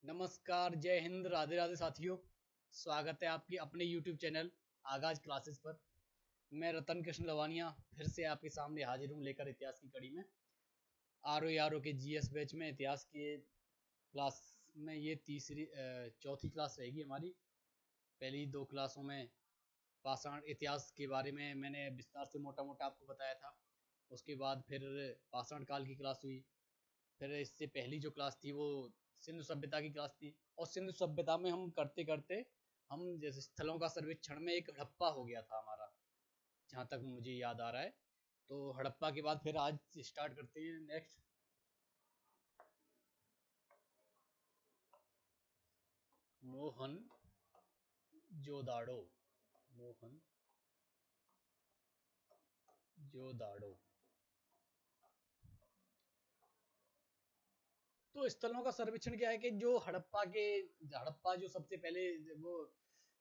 नमस्कार, जय हिंद, राधे राधे साथियों। स्वागत है आपकी अपने YouTube चैनल आगाज क्लासेस पर। मैं रतन कृष्ण लवानिया फिर से आपके सामने हाजिर हूँ लेकर इतिहास की कड़ी में। आर ओ के GS बैच में इतिहास के क्लास में ये चौथी क्लास रहेगी हमारी। पहली दो क्लासों में पाषाण इतिहास के बारे में मैंने विस्तार से मोटा मोटा आपको बताया था। उसके बाद फिर पाषाण काल की क्लास हुई। फिर इससे पहली जो क्लास थी वो सिंधु सभ्यता की क्लास थी। और सिंधु सभ्यता में हम करते करते हम जैसे स्थलों का सर्वेक्षण में एक हड़प्पा हो गया था हमारा, जहाँ तक मुझे याद आ रहा है। तो हड़प्पा के बाद फिर आज स्टार्ट करते हैं नेक्स्ट। मोहन जोदाड़ो। मोहन जोदाड़ो। तो स्थलों का सर्वेक्षण क्या है कि जो हड़प्पा जो सबसे पहले वो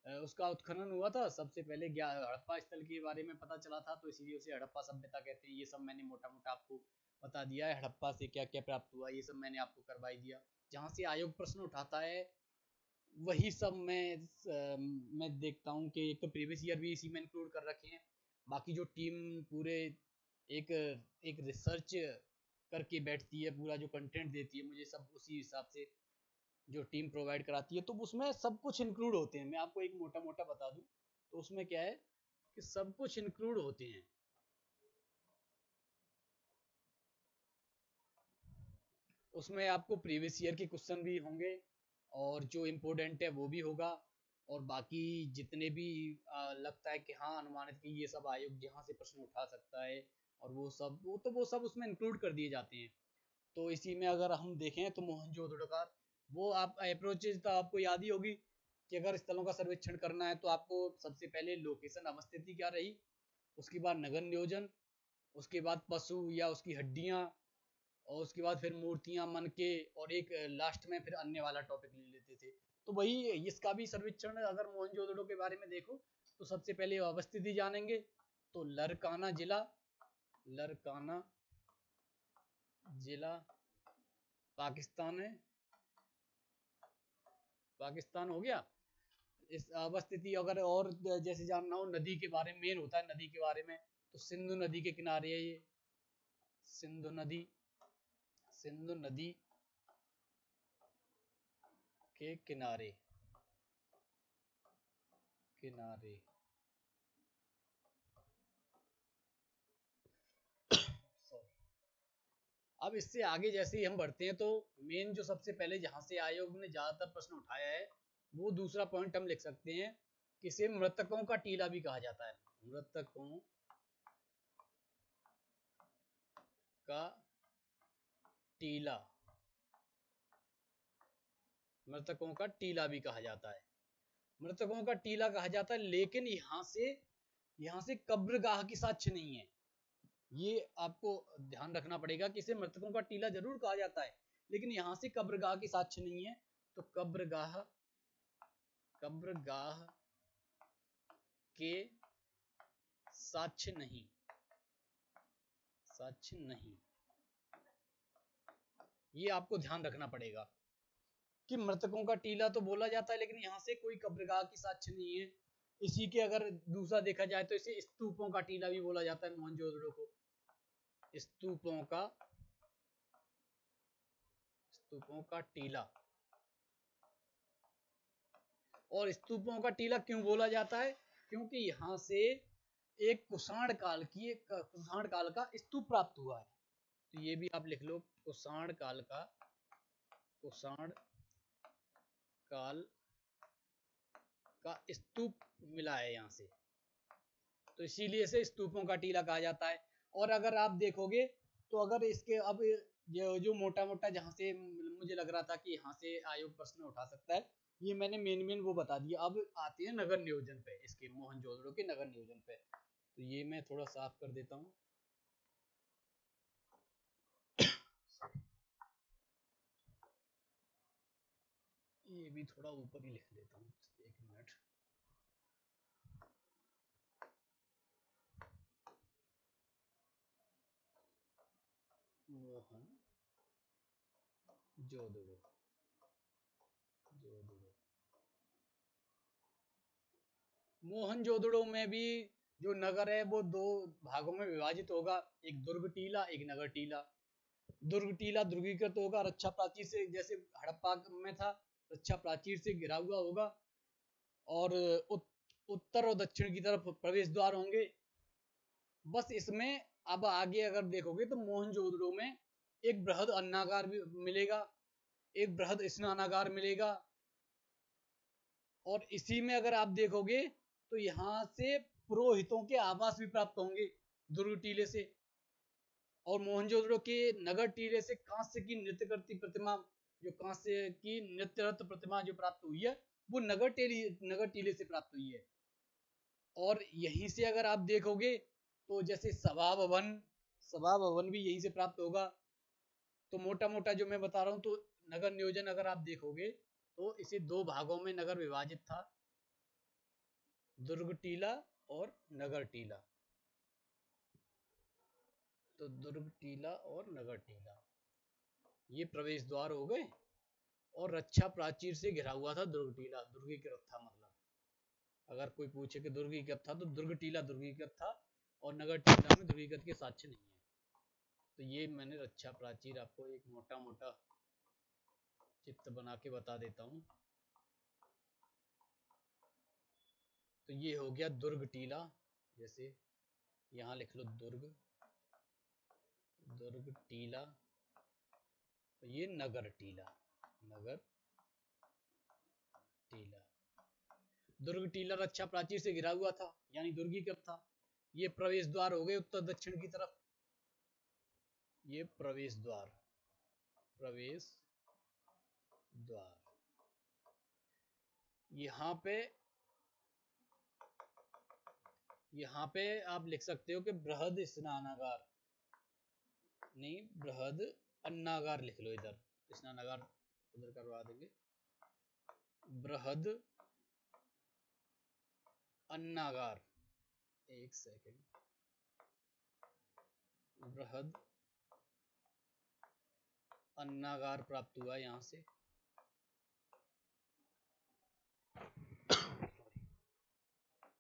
उसका उत्खनन हुआ था। सबसे पहले हड़प्पा स्थल के बारे में पता चला था, तो इसीलिए उसे हड़प्पा सभ्यता कहते हैं। ये सब मैंने मोटा मोटा आपको बता दिया है। हड़प्पा से क्या क्या प्राप्त हुआ ये सब मैंने आपको करवाई दिया। जहाँ से आयोग प्रश्न उठाता है वही सब मैं देखता हूँ कि एक तो प्रीवियस ईयर भी इसी में इंक्लूड कर रखे हैं। बाकी जो टीम पूरे एक एक रिसर्च करके बैठती है, पूरा जो कंटेंट देती है मुझे सब उसी हिसाब से जो टीम प्रोवाइड कराती है, तो उसमें सब कुछ इंक्लूड होते हैं। मैं आपको एक मोटा मोटा बता दूं तो उसमें क्या है कि सब कुछ इंक्लूड होते हैं। उसमें आपको प्रीवियस ईयर के क्वेश्चन भी होंगे और जो इम्पोर्टेंट है वो भी होगा। और बाकी जितने भी लगता है कि हाँ अनुमानित कि ये सब आयोग जहाँ से प्रश्न उठा सकता है और वो सब उसमें इंक्लूड कर दिए जाते हैं। तो इसी में अगर हम देखें तो मोहनजोदड़ो का वो आप अप्रोचेज तो आपको याद ही होगी कि अगर स्थलों का सर्वेक्षण करना है तो आपको सबसे पहले लोकेशन अवस्थिति क्या रही, उसके बाद नगर नियोजन, उसके बाद पशु या उसकी हड्डियां, और उसके बाद फिर मूर्तियां मन के, और एक लास्ट में फिर अन्य वाला टॉपिक ले लेते थे। तो वही इसका भी सर्वेक्षण अगर मोहनजोदड़ो के बारे में देखो तो सबसे पहले अवस्थिति जानेंगे। तो लरकाना जिला, लरकाना जिला पाकिस्तान है, पाकिस्तान हो गया। इस अवस्थिति अगर और जैसे जानना हो नदी के बारे में, मेन होता है नदी के बारे में, तो सिंधु नदी के किनारे है ये। सिंधु नदी, सिंधु नदी के किनारे, किनारे। अब इससे आगे जैसे ही हम बढ़ते हैं तो मेन जो सबसे पहले जहां से आयोग ने ज्यादातर प्रश्न उठाया है वो दूसरा पॉइंट हम लिख सकते हैं कि इसे मृतकों का टीला भी कहा जाता है। मृतकों का टीला, मृतकों का टीला भी कहा जाता है। मृतकों का टीला कहा जाता है, लेकिन यहाँ से कब्रगाह की साक्ष्य नहीं है। ये आपको ध्यान रखना पड़ेगा कि इसे मृतकों का टीला जरूर कहा जाता है लेकिन यहाँ से कब्रगाह की साक्ष्य नहीं है। तो कब्रगाह, कब्रगाह के साक्ष्य नहीं, साक्ष्य नहीं, ये आपको ध्यान रखना पड़ेगा कि मृतकों का टीला तो बोला जाता है लेकिन यहाँ से कोई कब्रगाह की साक्ष्य नहीं है। इसी के अगर दूसरा देखा जाए तो इसे स्तूपों का टीला भी बोला जाता है। मोहनजोदड़ो को स्तूपों का, स्तूपों का टीला। और स्तूपों का टीला क्यों बोला जाता है? क्योंकि यहाँ से एक कुषाण काल की, एक कुषाण काल का स्तूप प्राप्त हुआ है। तो ये भी आप लिख लो, कुषाण काल का, कुषाण काल का स्तूप मिला है यहाँ से, तो इसीलिए से स्तूपों का टीला कहा जाता है। और अगर आप देखोगे तो अगर इसके अब जो मोटा मोटा जहाँ से मुझे लग रहा था कि यहाँ से आयोग प्रश्न उठा सकता है, ये मैंने मेन मेन वो बता दिया। अब आते हैं नगर नियोजन पे, इसके मोहनजोदड़ो के नगर नियोजन पे। तो ये मैं थोड़ा साफ कर देता हूँ। ये भी थोड़ा ऊपर ही लिख लेता हूँ, एक मिनट। मोहन जोदड़ो, मोहनजोदड़ो में भी जो नगर है वो दो भागों में विभाजित होगा, एक दुर्ग टीला एक नगर टीला। दुर्ग टीला दुर्गीकृत होगा, रक्षा प्राचीर से, जैसे हड़प्पा में था, रक्षा प्राचीर से घिरा हुआ होगा, और उत्तर और दक्षिण की तरफ प्रवेश द्वार होंगे। बस इसमें अब आगे अगर देखोगे तो मोहनजोदड़ो में एक बृहद अन्नागार भी मिलेगा, एक बृहद स्नानागार मिलेगा, और इसी में अगर आप देखोगे तो यहाँ से पुरोहितों के आवास भी प्राप्त होंगे दुर्ग टीले से। और मोहनजोदड़ो के नगर टीले से कांस्य की नृत्य करती प्रतिमा, जो कांस्य की नृत्य रत्न प्रतिमा जो प्राप्त हुई है, वो नगर टीले से प्राप्त हुई है। और यहीं से अगर आप देखोगे तो जैसे सभा भवन भी यहीं से प्राप्त होगा। तो मोटा मोटा जो मैं बता रहा हूँ, तो नगर नियोजन अगर आप देखोगे तो इसे दो भागों में नगर विभाजित था, दुर्ग टीला और नगर टीला। तो दुर्ग टीला और नगर टीला ये प्रवेश द्वार हो गए, और रक्षा प्राचीर से घिरा हुआ था दुर्ग टीला, दुर्गीकृत था। मतलब अगर कोई पूछे कि दुर्गीकृत था, तो दुर्ग टीला दुर्गीकृत था, और नगर टीला में दुर्गीकृत के साक्ष्य नहीं है। तो ये मैंने रक्षा प्राचीर आपको एक मोटा मोटा चित्र बना के बता देता हूँ। तो ये हो गया दुर्ग टीला, जैसे यहाँ लिख लो दुर्ग टीला, तो ये नगर टीला। दुर्ग टीला रक्षा प्राचीर से घिरा हुआ था, यानी दुर्गीकृत था। ये प्रवेश द्वार हो गए उत्तर दक्षिण की तरफ, ये प्रवेश द्वार। यहाँ पे आप लिख सकते हो कि बृहद स्नानागार, नहीं बृहद अन्नागार लिख लो, इधर स्नानागार उधर करवा देंगे, बृहद अन्नागार। एक सेकंड, बृहद अन्नागार प्राप्त हुआ यहाँ से।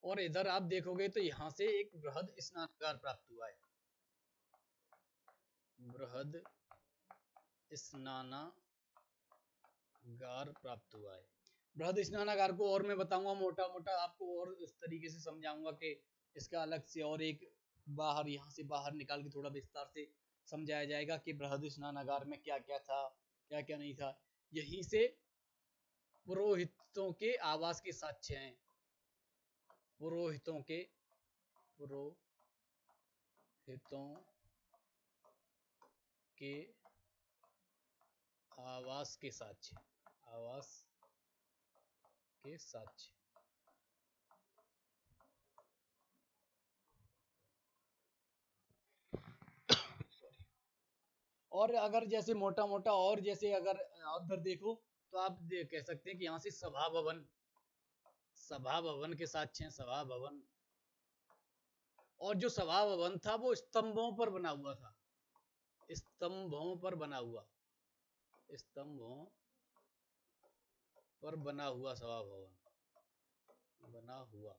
और इधर आप देखोगे तो यहाँ से एक बृहद स्नानागार प्राप्त हुआ है, बृहद स्नानागार प्राप्त हुआ है। बृहद स्नानागार को और मैं बताऊंगा मोटा मोटा आपको, और इस तरीके से समझाऊंगा कि इसका अलग से और एक बाहर, यहाँ से बाहर निकाल के थोड़ा विस्तार से समझाया जाएगा कि बृहद स्नानागार में क्या क्या था, क्या क्या नहीं था। यहीं से पुरोहितों के आवास के साक्ष्य हैं, पुरोहितों के आवास के साक्ष्य, और अगर जैसे मोटा मोटा और जैसे अगर उधर देखो तो आप कह सकते हैं कि यहाँ से सभा भवन के साक्ष्य हैं, सभा भवन। और जो सभा भवन था वो स्तंभों पर बना हुआ था, स्तंभों पर बना हुआ सभा भवन बना हुआ।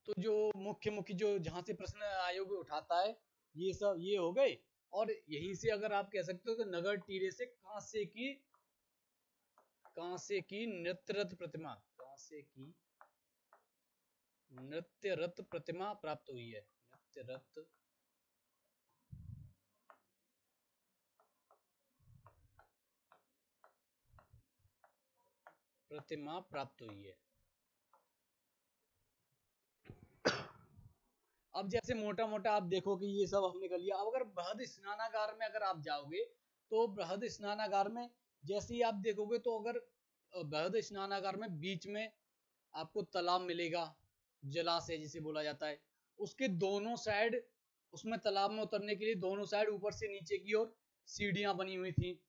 तो जो मुख्य जो जहां से प्रश्न आयोग उठाता है, ये सब ये हो गए। और यहीं से अगर आप कह सकते हो कि नगर टीले से कांसे की नृत्य रथ प्रतिमा प्राप्त हुई है, नृत्य रथ प्रतिमा प्राप्त हुई है। अब जैसे मोटा मोटा आप देखो कि ये सब हमने कर लिया। अब अगर बृहद स्नानागार में अगर आप जाओगे तो बृहद स्नानागार में जैसे ही आप देखोगे तो अगर बृहद स्नानागार में बीच में आपको तालाब मिलेगा, जलाशय जिसे बोला जाता है। उसके दोनों साइड, उसमें तालाब में उतरने के लिए दोनों साइड ऊपर से नीचे की ओर सीढ़ियां बनी हुई थी,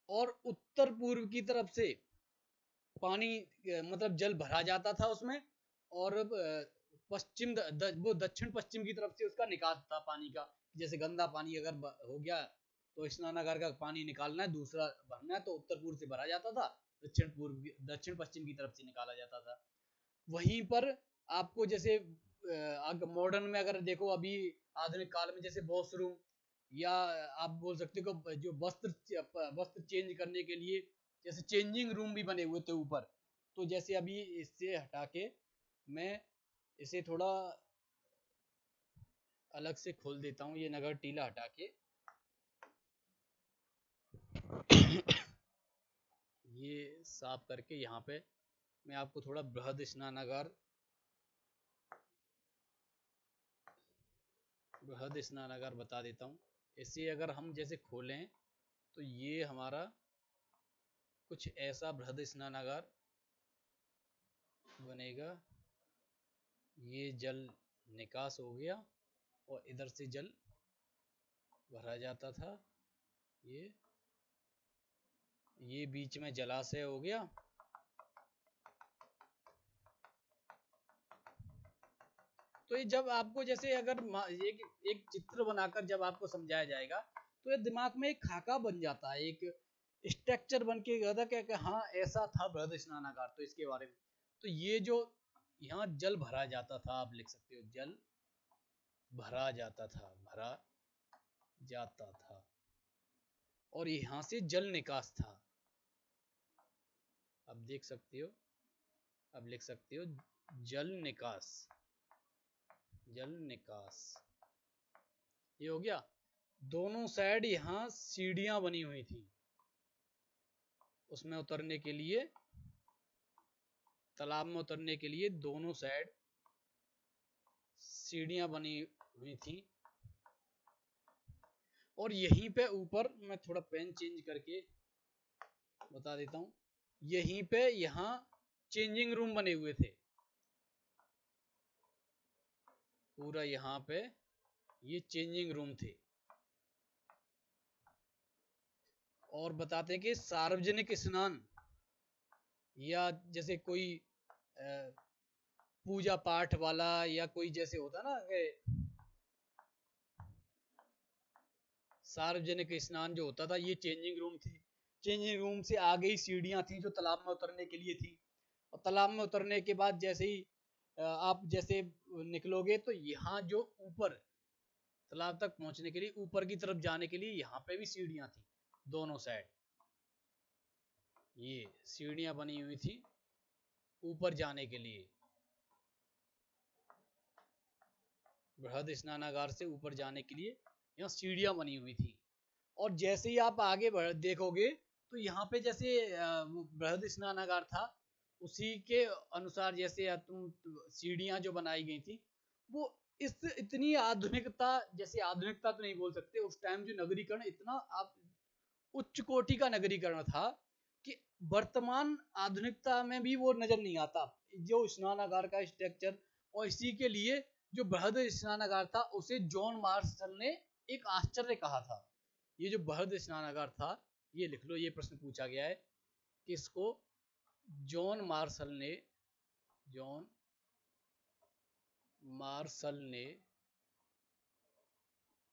और उत्तर पूर्व की तरफ से पानी मतलब जल भरा जाता था उसमें, और वो दक्षिण पश्चिम की तरफ से उसका निकास था पानी का। जैसे गंदा पानी अगर हो गया तो स्नानागार का पानी निकालना है, दूसरा भरना है, तो उत्तर पूर्व से भरा जाता था, दक्षिण पश्चिम की तरफ से निकाला जाता था। वहीं पर आपको जैसे मॉडर्न में अगर देखो, अभी आधुनिक काल में जैसे वॉशरूम, या आप बोल सकते हो जो वस्त्र चेंज करने के लिए जैसे चेंजिंग रूम भी बने हुए थे ऊपर। तो जैसे अभी इससे हटा के मैं इसे थोड़ा अलग से खोल देता हूँ, ये नगर टीला हटा के ये साफ करके यहाँ पे मैं आपको थोड़ा बृहद स्नानागार बता देता हूँ। इसे अगर हम जैसे खोलें तो ये हमारा कुछ ऐसा बृहद स्नानागार बनेगा। ये जल निकास हो गया और इधर से जल भरा जाता था। ये बीच में जलाशय हो गया। तो ये जब आपको जैसे अगर एक चित्र बनाकर जब आपको समझाया जाएगा तो ये दिमाग में एक खाका बन जाता है, एक स्ट्रक्चर बन के गया था कि हाँ ऐसा था बृहद स्नानागार। तो इसके बारे में तो ये जो यहाँ जल भरा जाता था, आप लिख सकते हो जल भरा जाता था और यहाँ से जल निकास था। अब देख सकते हो, अब लिख सकते हो जल निकास ये हो गया। दोनों साइड यहाँ सीढ़ियां बनी हुई थी, उसमें उतरने के लिए, तालाब में उतरने के लिए दोनों साइड सीढ़ियां बनी हुई थी। और यहीं पे ऊपर मैं थोड़ा पेन चेंज करके बता देता हूं, यहीं पे यहाँ चेंजिंग रूम बने हुए थे पूरा। यहाँ पे ये चेंजिंग रूम थे। और बताते हैं कि सार्वजनिक स्नान या जैसे कोई पूजा पाठ वाला या कोई जैसे होता ना कि सार्वजनिक स्नान जो होता था, ये चेंजिंग रूम थी। चेंजिंग रूम से आगे ही सीढ़ियां थी जो तालाब में उतरने के लिए थी। और तालाब में उतरने के बाद जैसे ही आप जैसे निकलोगे तो यहाँ जो ऊपर तालाब तक पहुंचने के लिए, ऊपर की तरफ जाने के लिए यहाँ पे भी सीढ़ियां थी दोनों साइड। ये सीढ़ियां बनी हुई थी ऊपर जाने के लिए, बृहद स्नानागार से ऊपर जाने के लिए यहाँ सीढ़ियां बनी हुई थी। और जैसे ही आप आगे देखोगे तो यहाँ पे जैसे बृहद स्नानागार था, उसी के अनुसार जैसे तुम सीढ़ियां जो बनाई गई थी वो इस इतनी आधुनिकता, जैसे आधुनिकता तो नहीं बोल सकते, उस टाइम जो नगरीकरण इतना आप उच्च कोटि का नगरीकरण था कि वर्तमान आधुनिकता में भी वो नजर नहीं आता जो स्नानागार का स्ट्रक्चर। और इसी के लिए जो बृहद स्नानागार था उसे जॉन मार्शल ने एक आश्चर्य कहा था। ये जो बृहद स्नानागार था, ये लिख लो, ये प्रश्न पूछा गया है कि इसको जॉन मार्शल ने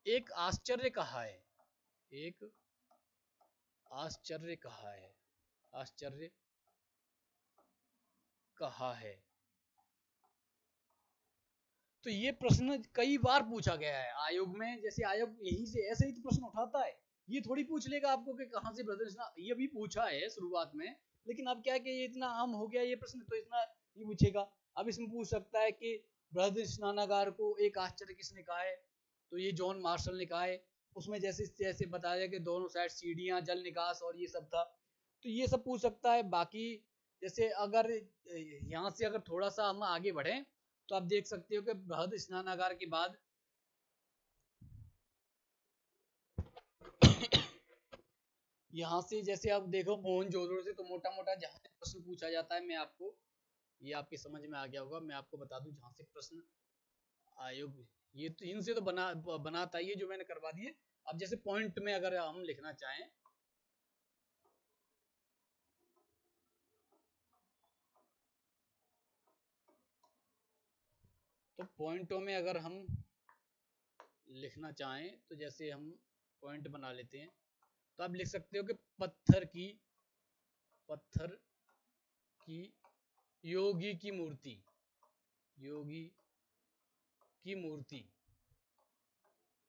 एक आश्चर्य कहा है, एक आश्चर्य कहा है। तो ये प्रश्न कई बार पूछा गया है आयोग में। जैसे आयोग यहीं से ऐसे ही तो प्रश्न उठाता है, ये थोड़ी पूछ लेगा आपको कि कहां से ब्रदर स्नान। ये भी पूछा है शुरुआत में, लेकिन अब क्या है कि ये इतना आम हो गया ये प्रश्न, तो इतना नहीं पूछेगा। अब इसमें पूछ सकता है कि बृहद स्नानागार को एक आश्चर्य किसने कहा है, तो ये जॉन मार्शल ने कहा है। उसमें जैसे जैसे बताया कि दोनों साइड सीढ़ियां, जल निकास और ये सब था, तो ये सब पूछ सकता है। बाकी जैसे अगर यहाँ से अगर थोड़ा सा हम आगे बढ़े तो आप देख सकते हो कि बृहद स्नानागार के बाद यहाँ से जैसे आप देखो मोहनजोदड़ो से, तो मोटा मोटा जहाँ से प्रश्न पूछा जाता है, मैं आपको ये आपके समझ में आ गया होगा, मैं आपको बता दूं जहाँ से प्रश्न आयोग ये तो इनसे तो बनाता है, ये जो मैंने करवा दिए। अब जैसे पॉइंट में अगर हम लिखना चाहें तो पॉइंटों में अगर हम लिखना चाहें तो जैसे हम पॉइंट बना लेते हैं। तो आप लिख सकते हो कि पत्थर की योगी की मूर्ति, योगी की मूर्ति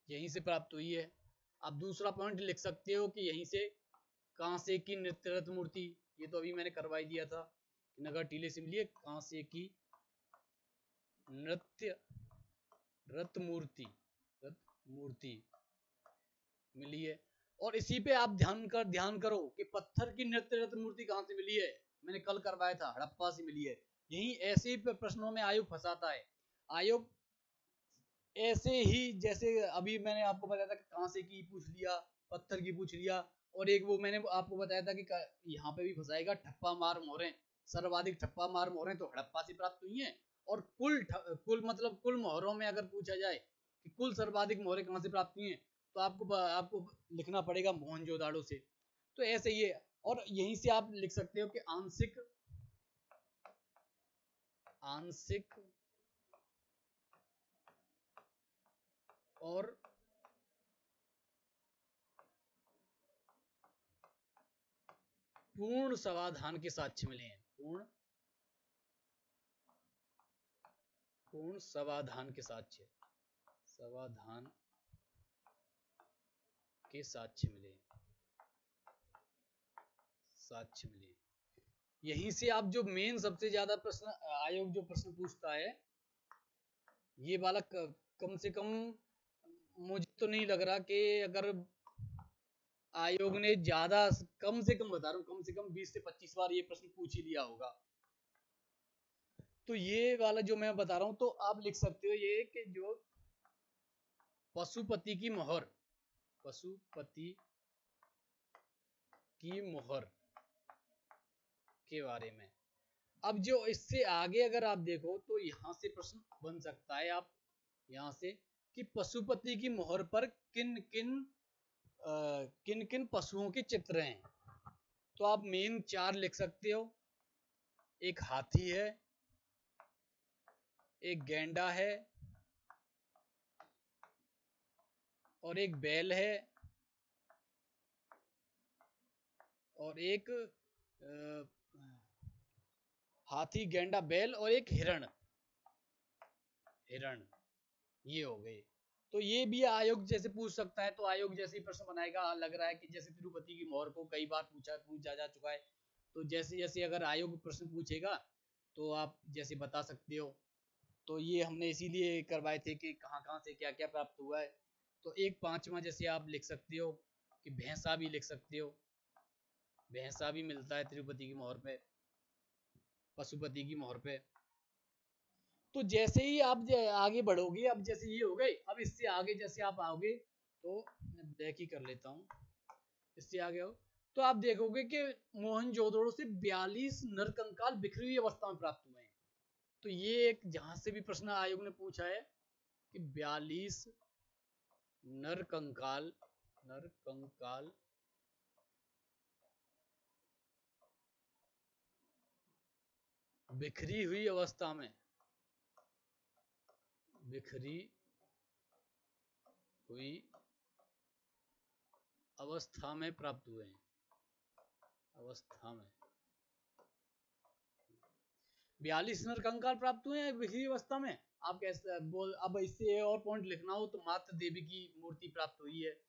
यहीं से प्राप्त हुई है। आप दूसरा पॉइंट लिख सकते हो कि यहीं से कांसे की नृत्यरत मूर्ति, ये तो अभी मैंने करवा ही दिया था, नगर टीले से मिली है कांसे की नृत्य रत मूर्ति मिली है। और इसी पे आप ध्यान करो कि पत्थर की नृत्य रत मूर्ति कहां से मिली है, मैंने कल करवाया था, हड़प्पा से मिली है। यही ऐसे ही प्रश्नों में आयोग फंसाता है। आयोग ऐसे ही जैसे अभी मैंने आपको बताया था कि कांसे की पूछ लिया, पत्थर की पूछ लिया, और एक वो मैंने आपको बताया था कि यहाँ पे भी फंसाएगा ठप्पा मार मोहरें, सर्वाधिक ठप्पा मार मोहरें तो हड़प्पा से प्राप्त हुई हैं। और कुल मतलब कुल मोहरों में अगर पूछा जाए कि कुल सर्वाधिक मोहरें कहाँ से प्राप्त हुई हैं, तो आपको लिखना पड़ेगा मोहनजोदाड़ो से। तो ऐसे ही है। और यहीं से आप लिख सकते हो कि आंशिक और पूर्ण समाधान के साक्ष्य मिले हैं, पूर्ण समाधान के साक्ष्य मिले, यहीं से आप जो मेन सबसे ज्यादा प्रश्न आयोग जो प्रश्न पूछता है, ये वाला कम से कम मुझे तो नहीं लग रहा कि अगर आयोग ने ज्यादा, कम से कम बता रहा हूँ, कम से कम 20 से 25 बार ये प्रश्न पूछ ही लिया होगा। तो ये वाला जो मैं बता रहा हूँ, तो आप लिख सकते हो ये कि जो पशुपति की मोहर के बारे में। अब जो इससे आगे अगर आप देखो तो यहाँ से प्रश्न बन सकता है, आप यहाँ से कि पशुपति की मोहर पर किन किन पशुओं के चित्र हैं। तो आप मेन 4 लिख सकते हो, एक हाथी है, एक गैंडा है, और एक बैल है, और एक हाथी, गैंडा, बैल, और एक हिरण, ये हो गए। तो ये भी आयोग जैसे पूछ सकता है, तो आयोग जैसे ही प्रश्न बनाएगा, लग रहा है कि जैसे तिरुपति की मोहर को कई बार पूछा जा चुका है, तो जैसे जैसे अगर आयोग प्रश्न पूछेगा तो आप जैसे बता सकते हो। तो ये हमने इसीलिए करवाए थे कि कहाँ कहाँ से क्या क्या प्राप्त हुआ है। तो एक 5वां जैसे आप लिख सकते हो कि भैंसा भी लिख सकते हो, भैंसा भी मिलता है तिरुपति की मोहर पे, पशुपति की मोहर पे। तो जैसे ही आप आगे बढ़ोगे, अब जैसे ये हो गए, अब इससे आगे जैसे आप आओगे, तो मैं ब्लैक ही कर लेता हूँ, इससे आगे आओ तो आप देखोगे कि मोहनजोदड़ो से 42 नरकंकाल बिखरी हुई अवस्था में प्राप्त हुए हैं। तो ये एक जहां से भी प्रश्न आयोग ने पूछा है कि 42 नरकंकाल बिखरी हुई अवस्था में प्राप्त हुए हैं, 42 नरकंकाल प्राप्त हुए हैं बिखरी अवस्था में। आप कैसे बोल, अब इससे और पॉइंट लिखना हो तो मातृ देवी की मूर्ति प्राप्त हुई है,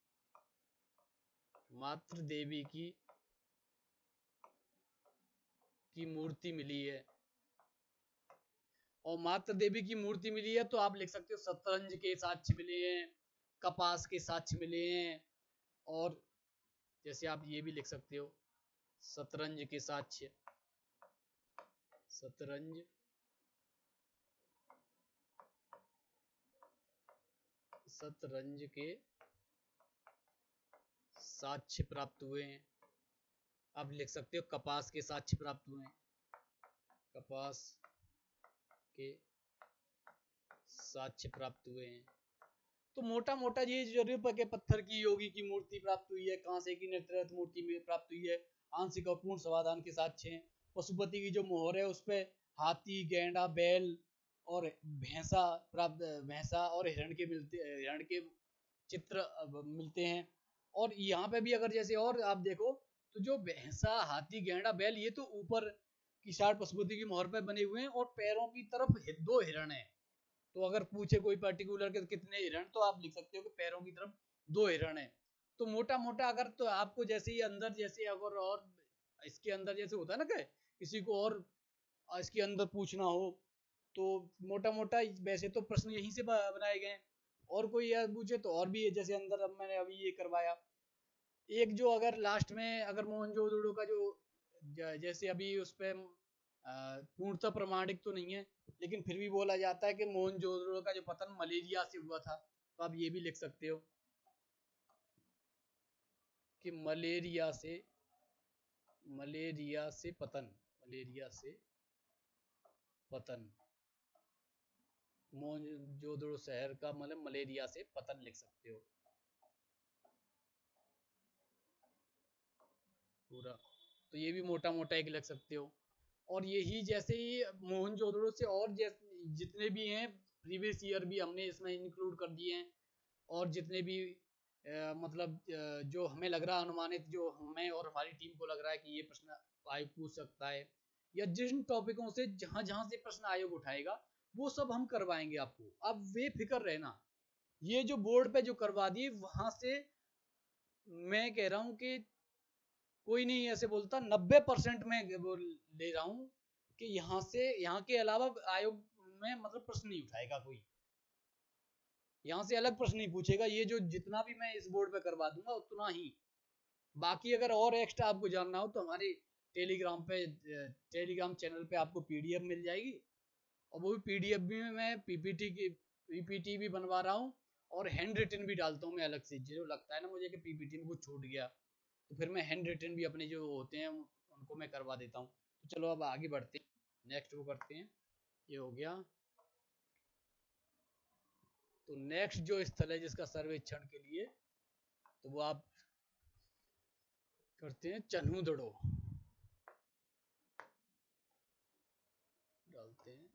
मातृ देवी की मूर्ति मिली है। और मातृ देवी की मूर्ति मिली है तो आप लिख सकते हो शतरंज के साक्ष्य मिले हैं, कपास के साक्ष्य मिले हैं, और जैसे आप ये भी लिख सकते हो शतरंज के साक्ष्य, शतरंज के साक्ष्य प्राप्त हुए हैं। आप लिख सकते हो कपास के साक्ष्य प्राप्त हुए हैं, कपास के साक्ष्य प्राप्त हुए हैं। तो मोटा मोटा ये जरूर के पत्थर की योगी की मूर्ति प्राप्त हुई है, कांसे की नृत्यरत मूर्ति में प्राप्त हुई है, आंशिक और पूर्ण समाधान के साक्ष्य हैं। पशुपति की जो मोहर है उस पे हाथी, गैंडा, बैल और भैंसा और हिरण के चित्र मिलते हैं। और यहाँ पे भी अगर जैसे और आप देखो तो जो भैंसा, हाथी, गैंडा, बैल, ये तो ऊपर की साइड पशुपति की मोहर पे बने हुए हैं और पैरों की तरफ 2 हिरण है। तो अगर पूछे कोई पर्टिकुलर के कितने हिरण, तो आप लिख सकते हो कि पैरों की तरफ 2 हिरण है। तो मोटा मोटा अगर तो आपको जैसे ही अंदर जैसे अगर और इसके अंदर जैसे होता है ना कि किसी को और इसके अंदर पूछना हो, तो मोटा मोटा वैसे तो प्रश्न यहीं से बनाए गए हैं। और कोई यह पूछे तो और भी है, जैसे अंदर अब मैंने अभी ये करवाया एक, जो अगर लास्ट में अगर मोहनजोदड़ो का जो जैसे अभी उस पर पूर्णतः प्रमाणिक तो नहीं है, लेकिन फिर भी बोला जाता है कि मोहनजोदड़ो का जो पतन मलेरिया से हुआ था। तो आप ये भी लिख सकते हो कि मलेरिया से पतन, मलेरिया से पतन, मोहनजोदड़ो शहर का मतलब मलेरिया से पतन लिख सकते हो पूरा। तो ये भी मोटा मोटा एक लिख सकते हो। और यही जैसे ही मोहनजोदड़ो से और जितने भी हैं प्रीवियस ईयर भी हमने इसमें इंक्लूड कर दिए हैं। और जितने भी मतलब जो हमें लग रहा है अनुमानित, जो हमें और हमारी टीम को लग रहा है कि ये प्रश्न आयोग पूछ सकता है, या जिन टॉपिकों से जहां जहां से प्रश्न आयोग उठाएगा वो सब हम करवाएंगे आपको। अब बेफिक्र रहना, ये जो बोर्ड पे जो करवा दिए वहां से मैं कह रहा हूं कि कोई नहीं ऐसे बोलता, 90% में ले रहा हूं कि यहाँ से, यहाँ के अलावा आयोग में मतलब प्रश्न नहीं उठाएगा कोई, यहाँ से अलग प्रश्न नहीं पूछेगा। ये जो जितना भी मैं इस बोर्ड पे करवा दूंगा उतना ही। बाकी अगर और एक्स्ट्रा आपको जानना हो तो हमारे टेलीग्राम चैनल पे आपको पीडीएफ मिल जाएगी, और वो भी पीडीएफ भी मैं पीपीटी भी बनवा रहा हूँ, और हैंड रिटन भी डालता हूँ मैं अलग से। जो लगता है ना मुझे कि पीपीटी में कुछ छूट गया, तो फिर मैं हैंड रिटन भी अपने जो होते हैं उनको मैं करवा देता हूँ। तो चलो अब आगे बढ़ते हैं, नेक्स्ट वो करते हैं। ये हो गया। तो नेक्स्ट जो स्थल है जिसका सर्वेक्षण के लिए, तो वो आप करते हैं चन्हूदड़ो, डालते हैं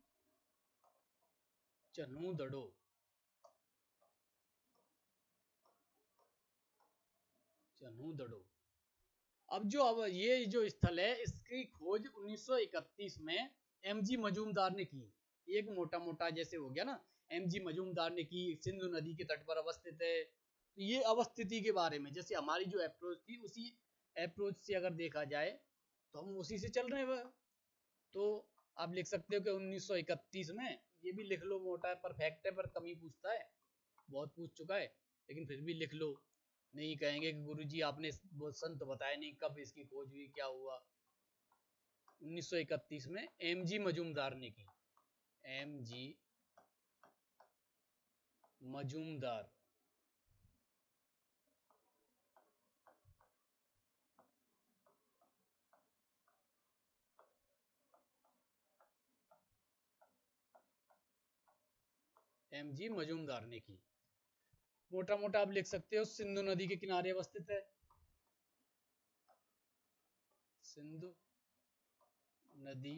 चन्हूदड़ो। चन्हूदड़ो। अब ये जो स्थल है इसकी खोज 1931 में एमजी मजूमदार ने की। एक मोटा मोटा जैसे हो गया ना, एमजी मजूमदार ने की, सिंधु नदी के तट पर अवस्थित है। तो ये अवस्थिति के बारे में, जैसे हमारी जो अप्रोच थी उसी अप्रोच से अगर देखा जाए तो हम उसी से चल रहे हैं। तो आप लिख सकते हो कि 1931 में, ये भी लिख लो, मोटा है, परफेक्ट है पर कम ही पूछता है, बहुत पूछ चुका है, लेकिन फिर भी लिख लो। नहीं कहेंगे कि गुरुजी आपने वो सन तो बताया नहीं, कब इसकी खोज हुई, क्या हुआ। 1931 में एमजी मजूमदार ने की। एमजी मजूमदार। एमजी मजूमदार ने की। मोटा मोटा आप लिख सकते हो सिंधु नदी के किनारे अवस्थित है। सिंधु नदी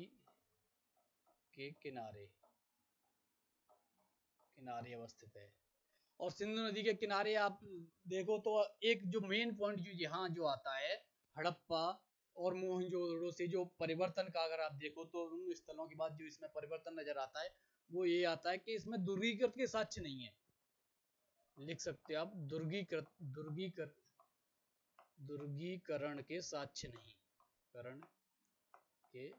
के किनारे किनारे अवस्थित है। और सिंधु नदी के किनारे आप देखो तो एक जो मेन पॉइंट जो यहाँ जो आता है, हड़प्पा और मोहनजोदड़ो से जो परिवर्तन का अगर आप देखो तो उन स्थलों के बाद जो इसमें परिवर्तन नजर आता है वो ये आता है कि इसमें दुर्गीकृत के साक्ष्य नहीं है। लिख सकते हो आप दुर्गीकरण के साक्ष्य नहीं, करण के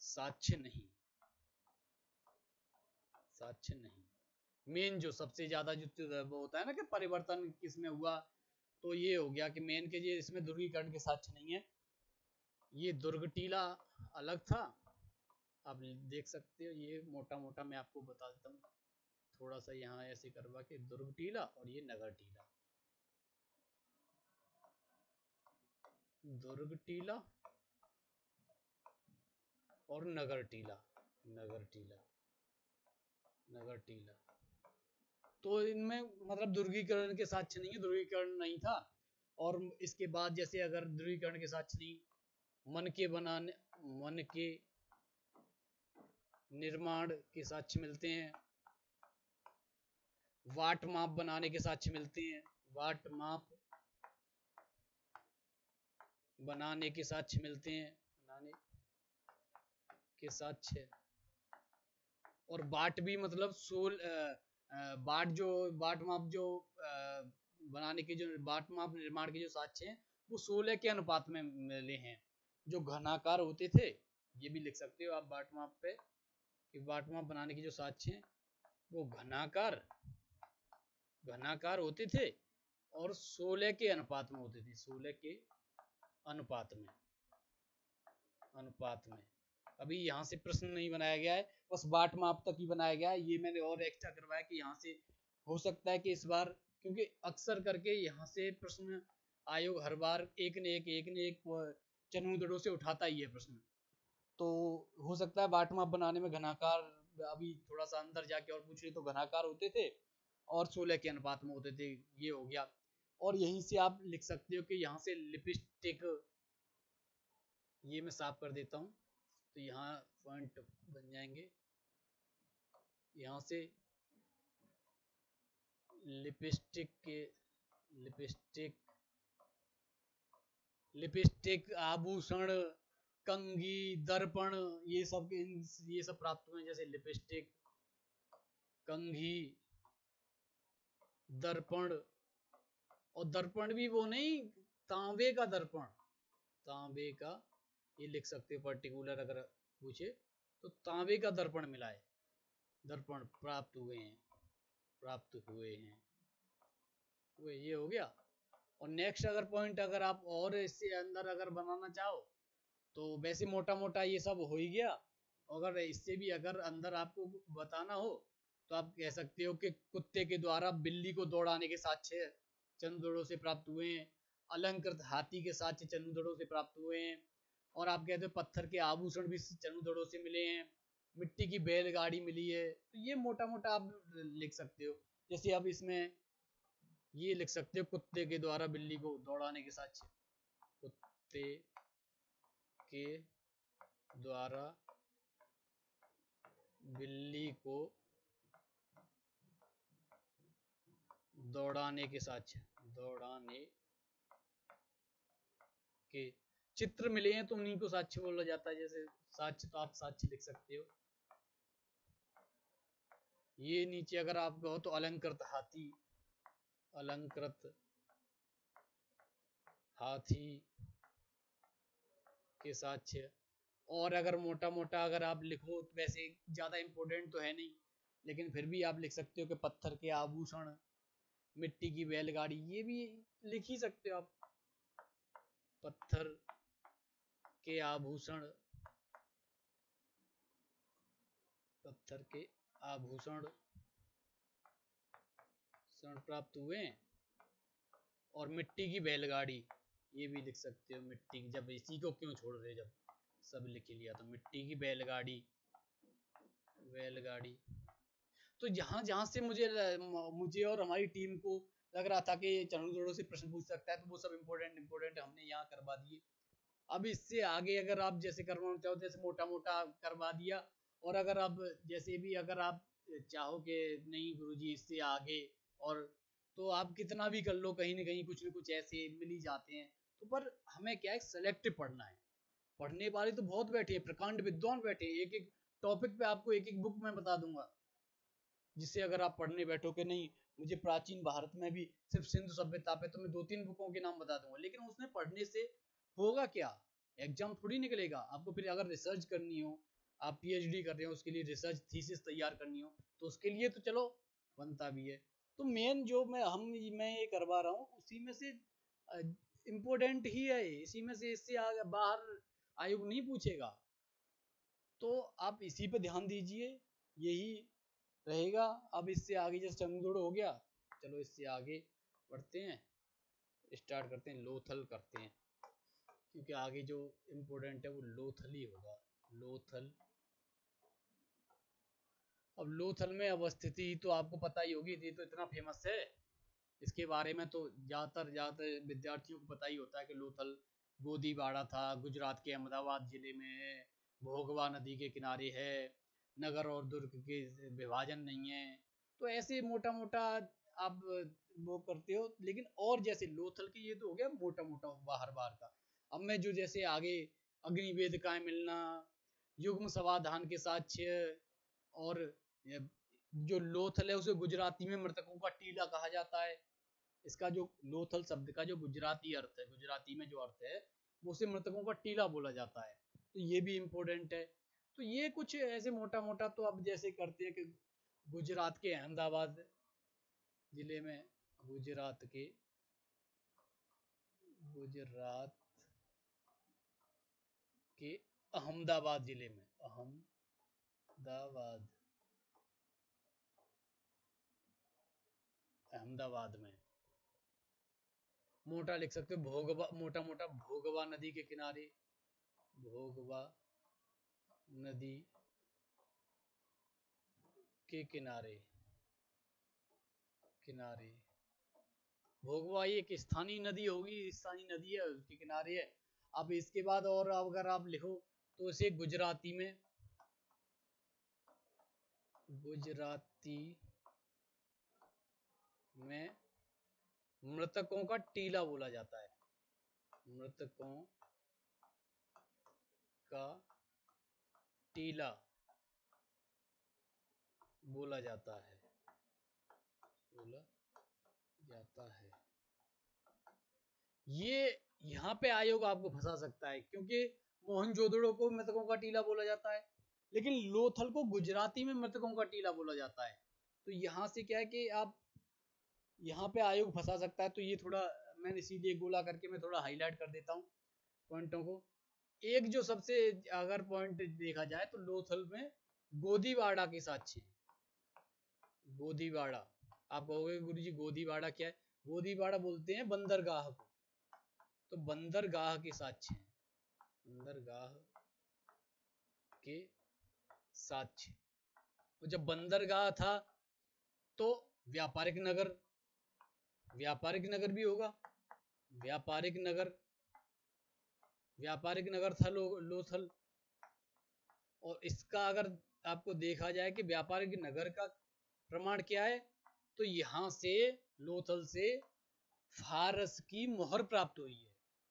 साक्ष्य नहीं, साक्ष्य नहीं। मेन जो सबसे ज्यादा जो वो होता है ना कि परिवर्तन किसमें हुआ, तो ये हो गया कि मेन के ये इसमें ध्रुवीकरण के साक्ष्य नहीं है। ये दुर्ग टीला अलग था, आप देख सकते हो। ये मोटा मोटा मैं आपको बता देता हूँ, थोड़ा सा यहाँ ऐसे करवा के, दुर्ग टीला और ये नगर टीला। दुर्ग टीला और नगर टीला, नगर टीला, नगर टीला। तो इनमें मतलब ध्रुवीकरण के साक्ष्य नहीं है, ध्रुवीकरण नहीं था। और इसके बाद जैसे अगर ध्रुवीकरण के साक्ष्य नहीं, मन के निर्माण के साक्ष्य मिलते हैं, वाट माप बनाने के साक्ष्य मिलते हैं, बाट माप बनाने के साक्ष्य मिलते हैं, बनाने के साक्ष्य। और बाट भी मतलब बाट माप जो बनाने के जो बाट माप निर्माण के जो साक्ष्य हैं वो 16 के अनुपात में मिले हैं। जो घनाकार होते थे, ये भी लिख सकते हो आप बाट माप पे कि बाट माप बनाने के जो साक्ष्य हैं वो घनाकार होते थे और 16 के अनुपात में होते थे, 16 के अनुपात में। अभी यहाँ से प्रश्न नहीं बनाया गया है, बस बाट माप तक ही बनाया गया है। ये मैंने और एक्स्ट्रा करवाया कि यहाँ से हो सकता है कि इस बार, क्योंकि अक्सर करके यहाँ से प्रश्न आयोग हर बार एक ने एक चनूदड़ों से उठाता ही है प्रश्न। तो हो सकता है बाट माप बनाने में घनाकार, अभी थोड़ा सा अंदर जाके और पूछ रहे तो घनाकार होते थे और 16 के अनुपात में होते थे, ये हो गया। और यहीं से आप लिख सकते हो कि यहाँ से लिपस्टिक, ये मैं साफ कर देता हूँ तो यहाँ पॉइंट बन जाएंगे। यहाँ से लिपस्टिक आभूषण, कंघी, दर्पण, ये सब प्राप्त हुए, जैसे लिपस्टिक, कंघी, दर्पण। और दर्पण भी वो नहीं, तांबे का दर्पण, तांबे का, ये लिख सकते हो पर्टिकुलर अगर पूछे तो तांबे का दर्पण मिला है, दर्पण प्राप्त हुए हैं, वो ये हो गया। और नेक्स्ट अगर पॉइंट अगर आप और इससे अंदर अगर बनाना चाहो तो वैसे मोटा मोटा ये सब हो ही गया। अगर इससे भी अगर अंदर आपको बताना हो तो आप कह सकते हो कि कुत्ते के द्वारा बिल्ली को दौड़ाने के साक्ष्य चंद्रों से प्राप्त हुए हैं, अलंकृत हाथी के साक्ष्य चंद्रों से प्राप्त हुए हैं, और आप कहते हो पत्थर के आभूषण भी चंद्रों से मिले हैं, मिट्टी की बैलगाड़ी मिली है। तो ये मोटा मोटा आप लिख सकते हो। जैसे अब इसमें ये लिख सकते हो कुत्ते के द्वारा बिल्ली को दौड़ाने के साक्ष्य, कुत्ते के द्वारा बिल्ली को दौड़ाने के साक्ष्य, दौड़ाने के चित्र मिले हैं तो उन्हीं को साक्ष्य बोला जाता है। जैसे साक्ष्य तो आप साक्ष्य लिख सकते हो। ये नीचे अगर आप कहो तो अलंकृत हाथी के साक्ष्य। और अगर मोटा मोटा अगर आप लिखो, वैसे ज्यादा इंपॉर्टेंट तो है नहीं लेकिन फिर भी आप लिख सकते हो कि पत्थर के आभूषण, मिट्टी की बैलगाड़ी, ये भी लिख ही सकते हो आप, पत्थर के आभूषण, पत्थर के आभूषण प्राप्त हुए, और मिट्टी की बैलगाड़ी, ये भी लिख सकते हो। मिट्टी की, जब इसी को क्यों छोड़ रहे, जब सब लिख लिया तो मिट्टी की बैलगाड़ी। तो जहां जहां से मुझे और हमारी टीम को लग रहा था कि चरणों से प्रश्न पूछ सकता है, तो वो सब इम्पोर्टेंट हमने यहाँ करवा दिए। अब इससे आगे अगर आप जैसे करवाना चाहो, जैसे मोटा मोटा करवा दिया, और अगर आप जैसे भी अगर आप चाहो कि नहीं गुरुजी इससे आगे, और तो आप कितना भी कर लो, कहीं ना कहीं कुछ न कुछ ऐसे मिल ही जाते हैं। तो पर हमें क्या है, सेलेक्टिव पढ़ना है। पढ़ने वाले तो बहुत बैठे हैं, प्रकांड विद्वान बैठे हैं, एक एक टॉपिक पे आपको एक एक बुक में बता दूंगा, जिससे अगर आप पढ़ने बैठो कि नहीं मुझे प्राचीन भारत में भी सिर्फ सिंधु सभ्यता पे, तो मैं 2-3 बुकों के नाम बता दूंगा, लेकिन उसमें पढ़ने से होगा क्या, एग्जाम थोड़ी निकलेगा। आपको फिर अगर रिसर्च करनी हो, आप पीएचडी कर रहे हो, उसके लिए रिसर्च थीसिस तैयार करनी हो, तो उसके लिए तो चलो बनता भी है। तो मेन जो मैं ये करवा रहा हूँ उसी में से इम्पोर्टेंट ही है, इसी में से, इससे आगे बाहर आयोग नहीं पूछेगा। तो आप इसी पे ध्यान दीजिए, यही रहेगा। अब इससे आगे जैसे चंगुदड़ हो गया, चलो इससे आगे बढ़ते हैं, स्टार्ट करते हैं, लोथल करते हैं, क्योंकि आगे जो इम्पोर्टेंट है वो लोथल ही होगा, लोथल। अब लोथल में अवस्थिति तो आपको पता ही होगी, ये तो इतना फेमस है, इसके बारे में तो ज्यादातर विद्यार्थियों को पता ही होता है कि लोथल गोदीबाड़ा था, गुजरात के अहमदाबाद जिले में है, भोगवा नदी के किनारे है, नगर और दुर्ग के विभाजन नहीं है। तो ऐसे मोटा मोटा आप वो करते हो, लेकिन और जैसे लोथल के ये तो हो गया मोटा मोटा बाहर बाहर का। अब मैं जो जैसे आगे अग्निवेदिकाएं मिलना, युग्म समाधान के साक्ष्य, और जो लोथल है उसे गुजराती में मृतकों का टीला कहा जाता है। इसका जो लोथल शब्द का जो गुजराती अर्थ है, गुजराती में जो अर्थ है वो उसे मृतकों का टीला बोला जाता है। तो ये भी इम्पोर्टेंट है। तो ये कुछ ऐसे मोटा मोटा तो अब जैसे करते हैं कि गुजरात के अहमदाबाद जिले में, गुजरात के गुजरात के अहमदाबाद जिले में, अहमदाबाद अहमदाबाद में मोटा लिख सकते हो भोगवा, मोटा मोटा भोगवा नदी के किनारे, भोगवा नदी के किनारे, किनारे भोगवा ये एक स्थानीय नदी होगी, स्थानीय नदी है उसके किनारे है। अब इसके बाद और अगर आप लिखो तो इसे गुजराती में, गुजराती में मृतकों का टीला बोला जाता है, मृतकों का टीला बोला जाता है, बोला जाता है। ये यहाँ पे आयोग आपको फंसा सकता है, क्योंकि मोहनजोदड़ो को मृतकों का टीला बोला जाता है, लेकिन लोथल को गुजराती में मृतकों का टीला बोला जाता है। तो यहाँ से क्या है कि आप यहाँ पे आयोग फंसा सकता है। तो ये थोड़ा मैंने सीधे गोला करके मैं थोड़ा हाईलाइट कर देता हूँ पॉइंटों को। एक जो सबसे अगर पॉइंट देखा जाए तो लोथल में गोदीवाड़ा के साक्ष्य, गोदीवाड़ा, आप कहोगे गुरुजी गोदीवाड़ा क्या है? गोदीवाड़ा बोलते हैं बंदरगाह को। तो बंदरगाह के साक्ष्य, बंदरगाह के साक्ष्य। तो जब बंदरगाह था तो व्यापारिक नगर, व्यापारिक नगर भी होगा, व्यापारिक नगर, व्यापारिक नगर था लोथल। और इसका अगर आपको देखा जाए कि व्यापारिक नगर का प्रमाण क्या है, तो यहाँ से लोथल से फारस की मोहर प्राप्त हुई है।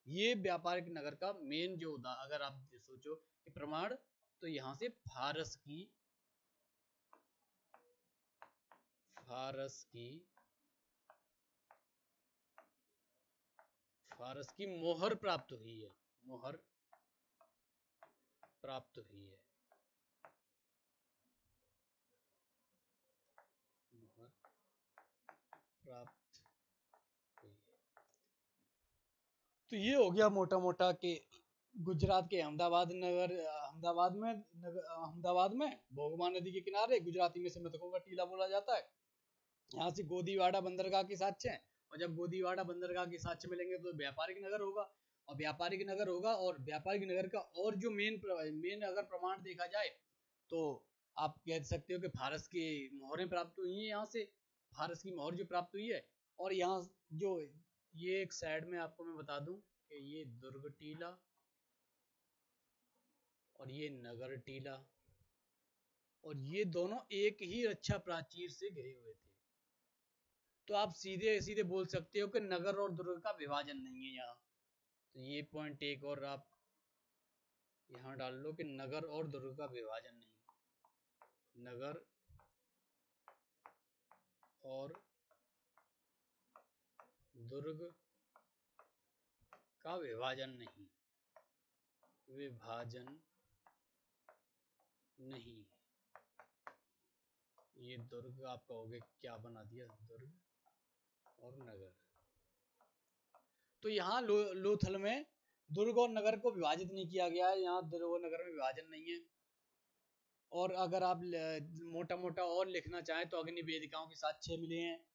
ये व्यापारिक नगर का मेन जो अगर आप सोचो कि प्रमाण, तो यहाँ से फारस की, फारस की, फारस की मोहर प्राप्त हुई है, मोहर प्राप्त हुई है, मोहर प्राप्त हुई है। तो ये हो गया मोटा मोटा कि गुजरात के अहमदाबाद नगर, अहमदाबाद में अहमदाबाद में भोगवा नदी के किनारे गुजराती में मृतकों का टीला बोला जाता है। यहाँ से गोदीवाड़ा बंदरगाह के साक्ष्य है, और जब गोदीवाड़ा बंदरगाह के साक्ष्य मिलेंगे तो व्यापारिक नगर होगा, और व्यापारिक नगर होगा, और व्यापारिक नगर का और जो मेन अगर प्रमाण देखा जाए तो आप कह सकते हो कि फारस की मोहरें प्राप्त हुई हैं। यहाँ से फारस की मोहर जो प्राप्त हुई है। और यहाँ जो ये एक साइड में आपको मैं बता दूं कि ये दुर्ग टीला और ये नगर टीला, और ये दोनों एक ही रक्षा प्राचीर से घिरे हुए थे। तो आप सीधे सीधे बोल सकते हो कि नगर और दुर्ग का विभाजन नहीं है यहाँ। तो ये पॉइंट एक और आप यहाँ डाल लो कि नगर और दुर्ग का विभाजन नहीं, नगर और दुर्ग का विभाजन नहीं, विभाजन नहीं। ये दुर्ग आप कहोगे क्या बना दिया, दुर्ग और नगर। तो यहाँ लोथल में दुर्ग और नगर को विभाजित नहीं किया गया है, यहाँ दुर्ग और नगर में विभाजन नहीं है। और अगर आप मोटा मोटा और लिखना चाहें तो अग्नि वेदिकाओं के साक्ष्य मिले हैं।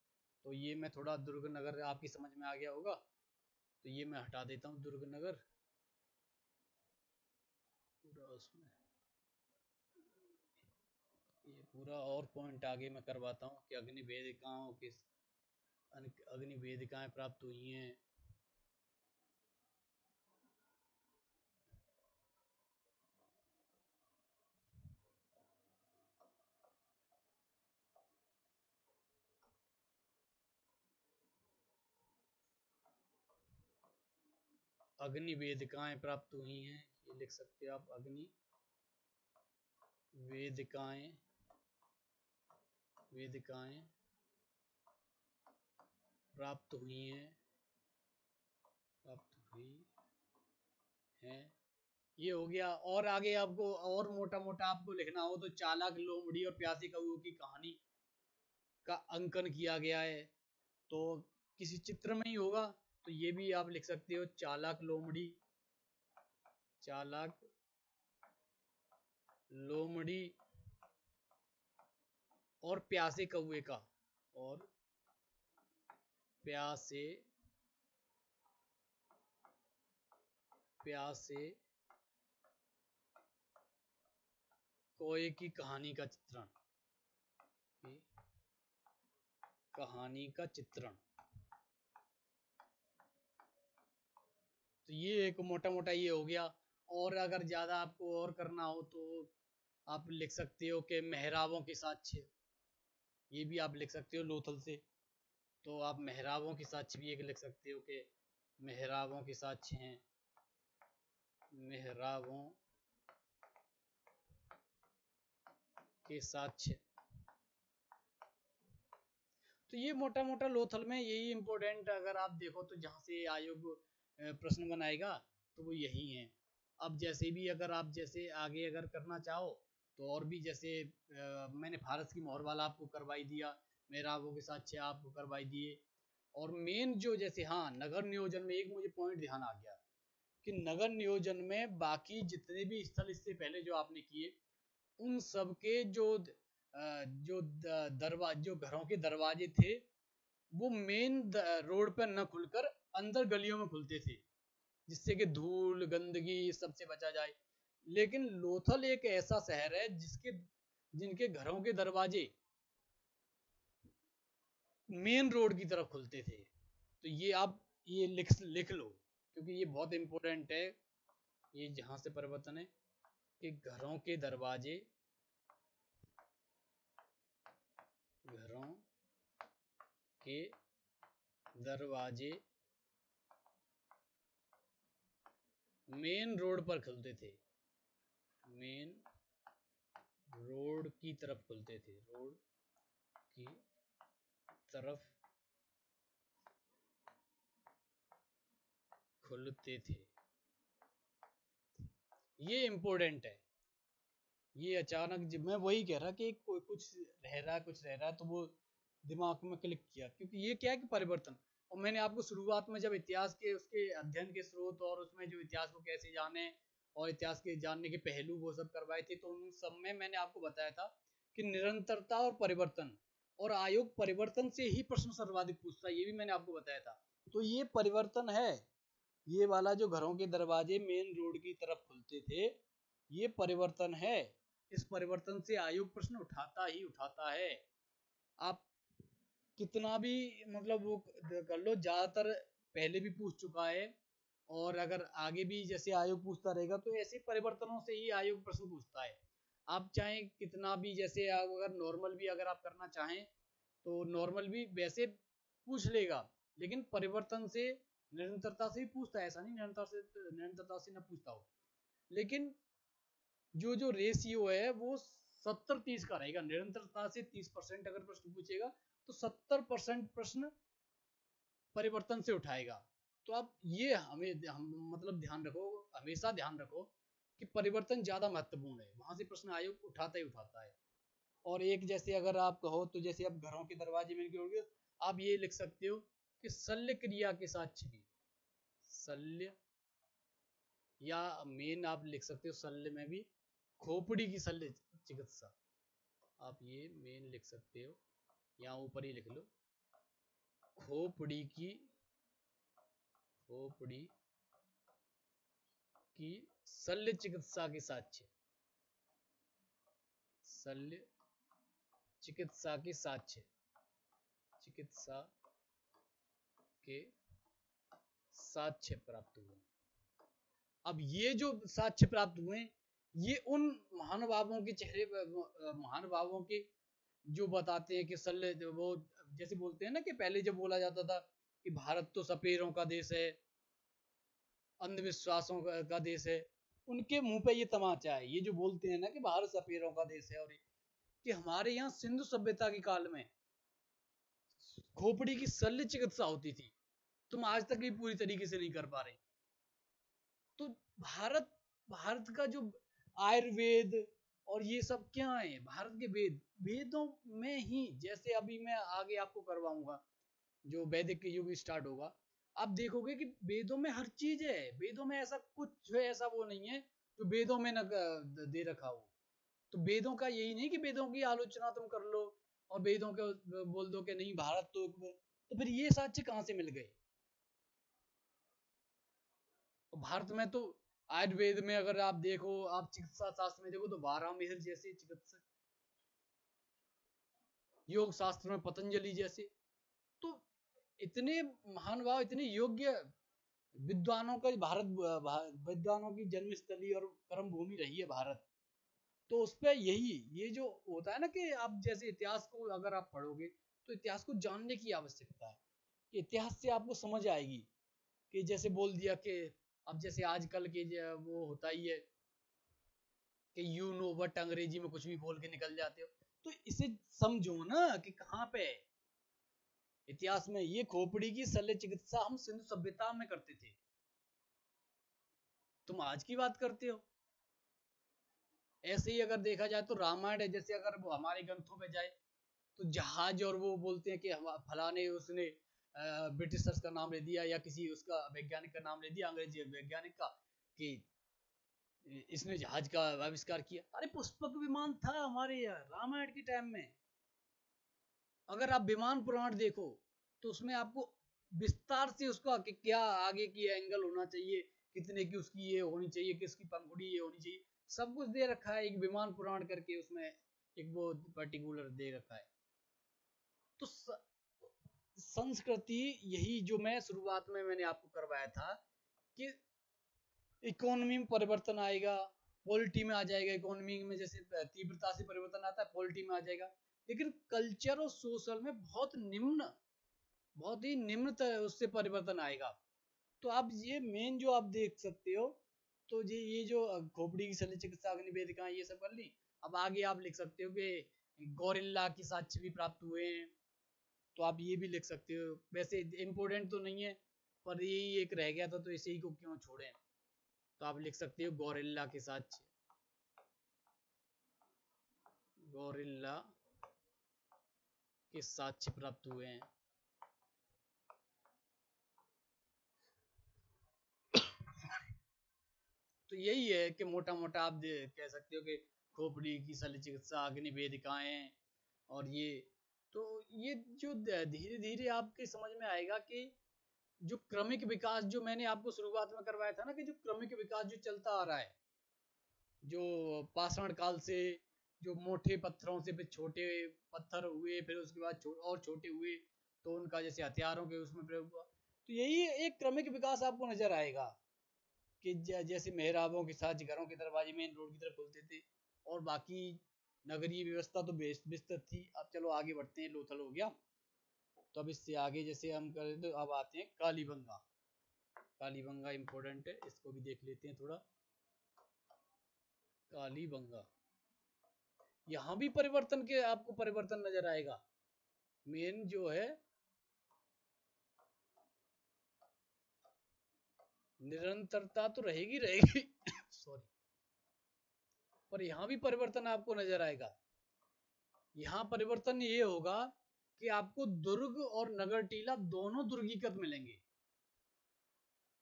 तो ये मैं थोड़ा दुर्ग नगर आपकी समझ में आ गया होगा, तो ये मैं हटा देता हूँ दुर्ग नगर पूरा उसमें। ये पूरा और पॉइंट आगे मैं करवाता हूँ कि अग्नि वेदिकाओं के, अग्नि वेदिकाएं प्राप्त हुई हैं। अग्नि वेदिकाएं प्राप्त हुई हैं, ये लिख सकते हो आप, अग्नि वेदिकाएं, वेदिकाएं प्राप्त हुई हैं, प्राप्त हुई हैं, ये हो गया। और आगे आपको और मोटा मोटा आपको लिखना हो तो चालाक लोमड़ी और प्यासी कौओं की कहानी का अंकन किया गया है, तो किसी चित्र में ही होगा, तो ये भी आप लिख सकते हो, चालाक लोमड़ी, चालाक लोमड़ी और प्यासे कौए का, और प्यासे प्यासे कोए की कहानी का चित्रण, की कहानी का चित्रण। तो ये एक मोटा मोटा ये हो गया। और अगर ज्यादा आपको और करना हो तो आप लिख सकते हो कि मेहराबों के साक्ष्य, ये भी आप लिख सकते हो लोथल से, तो आप मेहराबों के साक्ष्य भी एक लिख सकते हो कि मेहराबों के साक्ष्य हैं, मेहराबों के साक्ष्य। तो ये मोटा मोटा लोथल में यही इम्पोर्टेंट, अगर आप देखो तो जहाँ से आयोग प्रश्न बनाएगा तो वो यही है। अब जैसे भी अगर आप जैसे आगे अगर करना चाहो तो और भी, जैसे मैंने फारस की मोहर वाला आपको करवाई दिया, मेहराबों के साक्ष्य आपको करवाई दिए। और मेन जो जैसे, हाँ, नगर नियोजन में एक मुझे पॉइंट ध्यान आ गया कि नगर नियोजन में बाकी जितने भी स्थल इससे पहले जो आपने किए, उन सब के जो जो घरों के दरवाजे थे वो मेन रोड पर न खुलकर अंदर गलियों में खुलते थे, जिससे कि धूल गंदगी सबसे बचा जाए। लेकिन लोथल एक ऐसा शहर है जिनके घरों के दरवाजे मेन रोड की तरफ खुलते थे। तो ये आप ये लिख लो, क्योंकि ये बहुत इंपॉर्टेंट है। ये जहां से परिवर्तन है कि घरों के दरवाजे, घरों के दरवाजे मेन रोड पर खुलते थे, मेन रोड की तरफ खुलते थे, रोड की तरफ खुलते थे। ये इम्पोर्टेंट है। ये अचानक जब मैं वही कह रहा कि कोई कुछ रह रहा है तो वो दिमाग में क्लिक किया, क्योंकि ये क्या है कि परिवर्तन। और मैंने आपको शुरुआत में जब इतिहास के उसके अध्ययन के स्रोत और उसमें जो इतिहास को कैसे जाने और इतिहास के जानने के पहलू वो सब करवाए थे, तो उन सब में मैंने आपको बताया था कि निरंतरता और परिवर्तन, और आयोग परिवर्तन से ही प्रश्न सर्वाधिक पूछता है, ये भी मैंने आपको बताया था। तो ये परिवर्तन है, ये वाला जो घरों के दरवाजे मेन रोड की तरफ खुलते थे, ये परिवर्तन है। इस परिवर्तन से आयोग प्रश्न उठाता ही उठाता है। आप कितना भी मतलब वो कर लो, ज्यादातर पहले भी पूछ चुका है, और अगर आगे भी जैसे आयोग पूछता रहेगा तो ऐसे परिवर्तनों से ही आयोग प्रश्न पूछता है। आप चाहे कितना भी, जैसे अगर नॉर्मल भी अगर आप करना चाहें तो नॉर्मल भी वैसे पूछ लेगा, लेकिन परिवर्तन से निरंतरता से ही पूछता है, ऐसा नहीं निरंतरता से ना पूछता हो। लेकिन जो जो रेशियो है वो 70-30 का रहेगा, निरंतरता से 30% अगर प्रश्न पूछेगा तो 70% प्रश्न परिवर्तन से उठाएगा। तो आप ये मतलब ध्यान रखो, हमेशा ध्यान रखो कि परिवर्तन ज्यादा महत्वपूर्ण है, वहां से प्रश्न आयोग उठाता ही उठाता है। और एक जैसे अगर आप कहो तो जैसे आप घरों के दरवाजे में जोड़ोगे, आप ये लिख सकते हो कि शल्य क्रिया के साथ छिपी, शल्य, या मेन आप लिख सकते हो शल्य में भी खोपड़ी की शल्य चिकित्सा, आप ये मेन लिख सकते हो, यहाँ ऊपर ही लिख लो, खोपड़ी की शल्य चिकित्सा के साक्ष्य, शल्य चिकित्सा के साक्ष्य, चिकित्सा के साक्ष्य प्राप्त हुए। अब ये जो साक्ष्य प्राप्त हुए, ये उन महानुभावों के चेहरे पर, महानुभावों के जो बताते हैं कि शल्य, वो जैसे बोलते हैं ना कि पहले जब बोला जाता था कि भारत तो सपेरों का देश है, अंधविश्वासों का देश है, उनके मुंह पे ये तमाचा है। ये जो बोलते हैं ना कि भारत सपेरों का देश है, और कि हमारे यहाँ सिंधु सभ्यता के काल में खोपड़ी की शल्य चिकित्सा होती थी, तुम आज तक भी पूरी तरीके से नहीं कर पा रहे। तो भारत भारत का जो आयुर्वेद और ये सब क्या है, भारत के वेदों में ही, जैसे अभी मैं आगे आपको करवाऊंगा जो वैदिक के युग स्टार्ट होगा, आप देखोगे कि वेदों में हर चीज है। वेदों में ऐसा कुछ है, ऐसा वो नहीं है जो वेदों में न दे रखा हो। तो वेदों का यही नहीं कि वेदों की आलोचना तुम कर लो और वेदों के बोल दो कि नहीं भारत तो फिर ये साक्ष्य कहाँ से मिल गए? तो भारत में तो आयुर्वेद में अगर आप देखो, आप चिकित्सा शास्त्र में देखो तो वारामिहिर जैसे चिकित्सक, योग शास्त्र में पतंजलि जैसे, तो इतने महानुभाव, इतने योग्य विद्वानों का विद्वानों की जन्मस्थली और कर्म भूमि रही है भारत। तो उस पर यही ये जो होता है ना कि आप जैसे इतिहास को अगर आप पढ़ोगे तो इतिहास को जानने की आवश्यकता है। कि इतिहास से आपको समझ आएगी कि जैसे बोल दिया कि अब जैसे आजकल के वो होता ही है कि यू नो बट अंग्रेजी में कुछ भी बोल के निकल जाते हो। तो इसे समझो ना कि कहाँ पे है इतिहास में। ये खोपड़ी की शल्य चिकित्सा हम सिंधु सभ्यता में करते थे, तुम आज की बात करते हो। ऐसे ही अगर देखा जाए तो रामायण है, जैसे अगर वो हमारे ग्रंथों पे जाए तो जहाज, और वो बोलते हैं कि फलाने उसने ब्रिटिशर्स का नाम ले दिया या किसी उसका वैज्ञानिक का नाम ले दिया, अंग्रेजी वैज्ञानिक का, कि इसने जहाज का आविष्कार किया। अरे पुष्पक विमान था हमारे यहाँ रामायण के टाइम में। अगर आप विमान पुराण देखो तो उसमें आपको विस्तार से उसका कि क्या आगे की एंगल होना चाहिए, कितने की उसकी ये होनी चाहिए, किसकी पंखुड़ी ये होनी चाहिए, सब कुछ दे रखा है एक विमान पुराण करके, उसमें एक वो पर्टिकुलर दे रखा है। तो संस्कृति, यही जो मैं शुरुआत में मैंने आपको करवाया था कि इकोनॉमी में परिवर्तन आएगा, पॉलिटी में आ जाएगा। इकोनॉमी में जैसे तीव्रता से परिवर्तन आता है, पॉलिटी में आ जाएगा। लेकिन कल्चर और सोशल में बहुत ही निम्न उससे परिवर्तन आएगा। तो आप ये मेन जो आप देख सकते हो, तो ये जो खोपड़ी की शल्य चिकित्सा, अग्निवेदिका, ये सब कर ली। अब आगे आप लिख सकते हो कि गौरिल्ला के साक्ष्य भी प्राप्त हुए हैं, तो आप ये भी लिख सकते हो। वैसे इम्पोर्टेंट तो नहीं है, पर यही एक रह गया था तो इसे ही को क्यों छोड़े। तो आप लिख सकते हो गौरिल्ला के साक्ष्य, गौरिल्ला के साक्ष्य प्राप्त हुए हैं। तो यही है कि मोटा मोटा आप कह सकते हो कि खोपड़ी की शल्य चिकित्सा, अग्निवेदिकाएं, और ये, तो ये जो धीरे धीरे आपके समझ में आएगा कि जो क्रमिक विकास जो मैंने आपको शुरुआत में करवाया था ना, कि जो क्रमिक विकास जो चलता आ रहा है, जो पाषाण काल से जो मोटे पत्थरों से फिर छोटे पत्थर हुए, फिर उसके बाद और छोटे हुए, तो उनका जैसे हथियारों के उसमें प्रयोग हुआ। तो यही एक क्रमिक विकास आपको नजर आएगा कि जैसे मेहराबों के साथ घरों के दरवाजे मेन रोड की तरफ खुलते थे, और बाकी नगरीय व्यवस्था तो विस्तृत थी। अब चलो आगे बढ़ते हैं, लोथल हो गया। तो अब इससे आगे जैसे हम करें तो अब आते हैं कालीबंगा। कालीबंगा इंपॉर्टेंट है, इसको भी देख लेते हैं थोड़ा। कालीबंगा, यहाँ भी परिवर्तन के आपको परिवर्तन नजर आएगा। मेन जो है निरंतरता तो रहेगी रहेगी सॉरी, पर यहाँ भी परिवर्तन आपको नजर आएगा। यहाँ परिवर्तन ये होगा कि आपको दुर्ग और नगर टीला दोनों दुर्गीकृत मिलेंगे।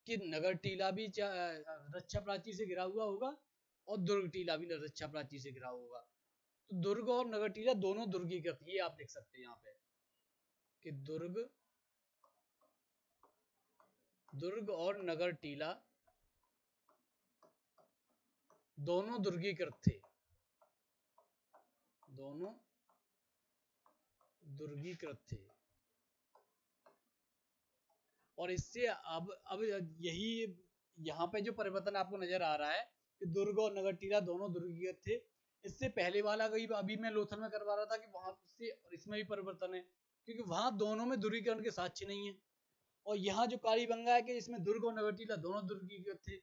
कि नगर टीला भी रक्षा प्राचीर से घिरा हुआ होगा और दुर्ग टीला भी रक्षा प्राचीर से घिरा होगा। तो दुर्ग और नगर टीला दोनों दुर्गीकृत, ये आप देख सकते हैं यहाँ पे कि दुर्ग और नगर टीला दोनों दुर्गीकृत थे, दोनों दुर्गीकृत थे। और इससे अब यही यहाँ पे जो परिवर्तन आपको नजर आ रहा है कि दुर्ग और नगर टीला दोनों दुर्गीकृत थे। इससे पहले वाला अभी मैं लोथल में करवा रहा था कि वहां से और इसमें भी परिवर्तन है, क्योंकि वहां दोनों में ध्रुवीकरण के साक्ष्य नहीं है। और यहाँ जो कालीबंगा है कि इसमें दुर्ग और नगरटीला दोनों दुर्गीकृत थे,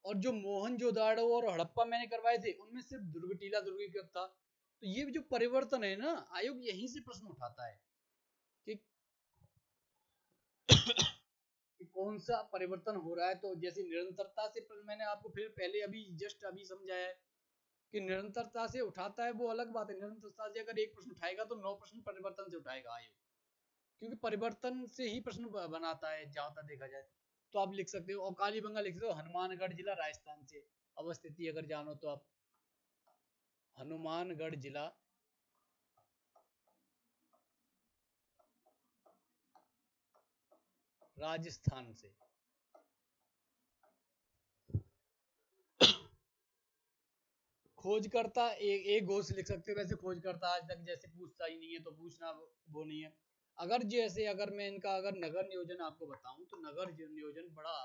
और जो मोहनजोदाड़ो और हड़प्पा मैंने करवाए थे उनमें सिर्फ दुर्गटीला दुर्गीकृत था। तो ये जो परिवर्तन है ना, आयोग यहीं से प्रश्न उठाता है कि, कि कौन सा परिवर्तन हो रहा है। तो जैसे निरंतरता से मैंने आपको फिर पहले अभी जस्ट अभी समझाया है कि निरंतरता से उठाता है वो अलग बात है। निरंतरता से अगर एक प्रश्न उठाएगा तो 9 प्रश्न परिवर्तन से उठाएगा आयोग, क्योंकि परिवर्तन से ही प्रश्न बनाता है जहां तक देखा जाए। तो आप लिख सकते हो, और कालीबंगा लिख सकते हो हनुमानगढ़ जिला राजस्थान से। अवस्थिति अगर जानो तो आप, हनुमानगढ़ जिला राजस्थान से। खोजकर्ता एक घोष लिख सकते हो। वैसे खोजकर्ता आज तक जैसे पूछता ही नहीं है तो पूछना वो नहीं है। अगर जैसे अगर मैं इनका अगर नगर नियोजन आपको बताऊं तो नगर नियोजन बड़ा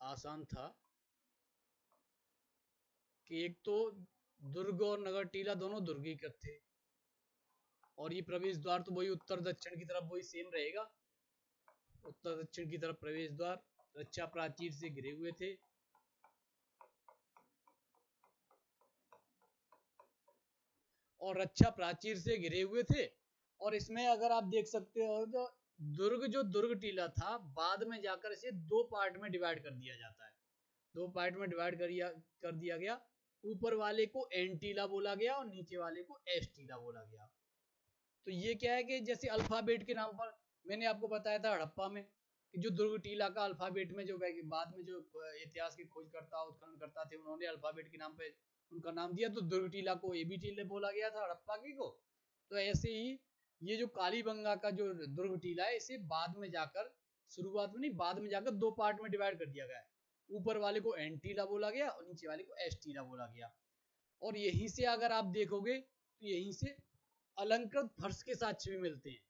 आसान था कि एक तो दुर्ग और नगर टीला दोनों दुर्गीकृत थे, और ये प्रवेश द्वार तो वही उत्तर दक्षिण की तरफ वही सेम रहेगा। उत्तर दक्षिण की तरफ प्रवेश द्वार रक्षा प्राचीर से घिरे हुए थे। और रक्षा प्राचीर से घिरे हुए थे। और इसमें अगर आप देख सकते हो तो दुर्ग जो दुर्ग टीला था बाद में जाकर इसे 2 पार्ट में डिवाइड कर दिया जाता है। 2 पार्ट में डिवाइड कर दिया गया। ऊपर वाले को एन टीला बोला गया और नीचे वाले को एस टीला बोला गया। तो ये क्या है कि जैसे अल्फाबेट के नाम पर मैंने आपको बताया था हड़प्पा में कि जो दुर्ग टीला का अल्फाबेट में जो बाद में जो इतिहास के खोजकर्ता उत्खननकर्ता थे उन्होंने अल्फाबेट के नाम पे उनका नाम दिया, तो दुर्ग टीला को एबी टीले बोला गया था हड़प्पा की को। तो ऐसे ही ये जो कालीबंगा का जो दुर्ग टीला है इसे बाद में जाकर, शुरुआत में नहीं बाद में जाकर 2 पार्ट में डिवाइड कर दिया गया है। ऊपर वाले को एन टीला बोला गया और नीचे वाले को एस टीला बोला गया। और यहीं से अगर आप देखोगे तो यहीं से अलंकृत फर्श के साक्ष्य भी मिलते हैं।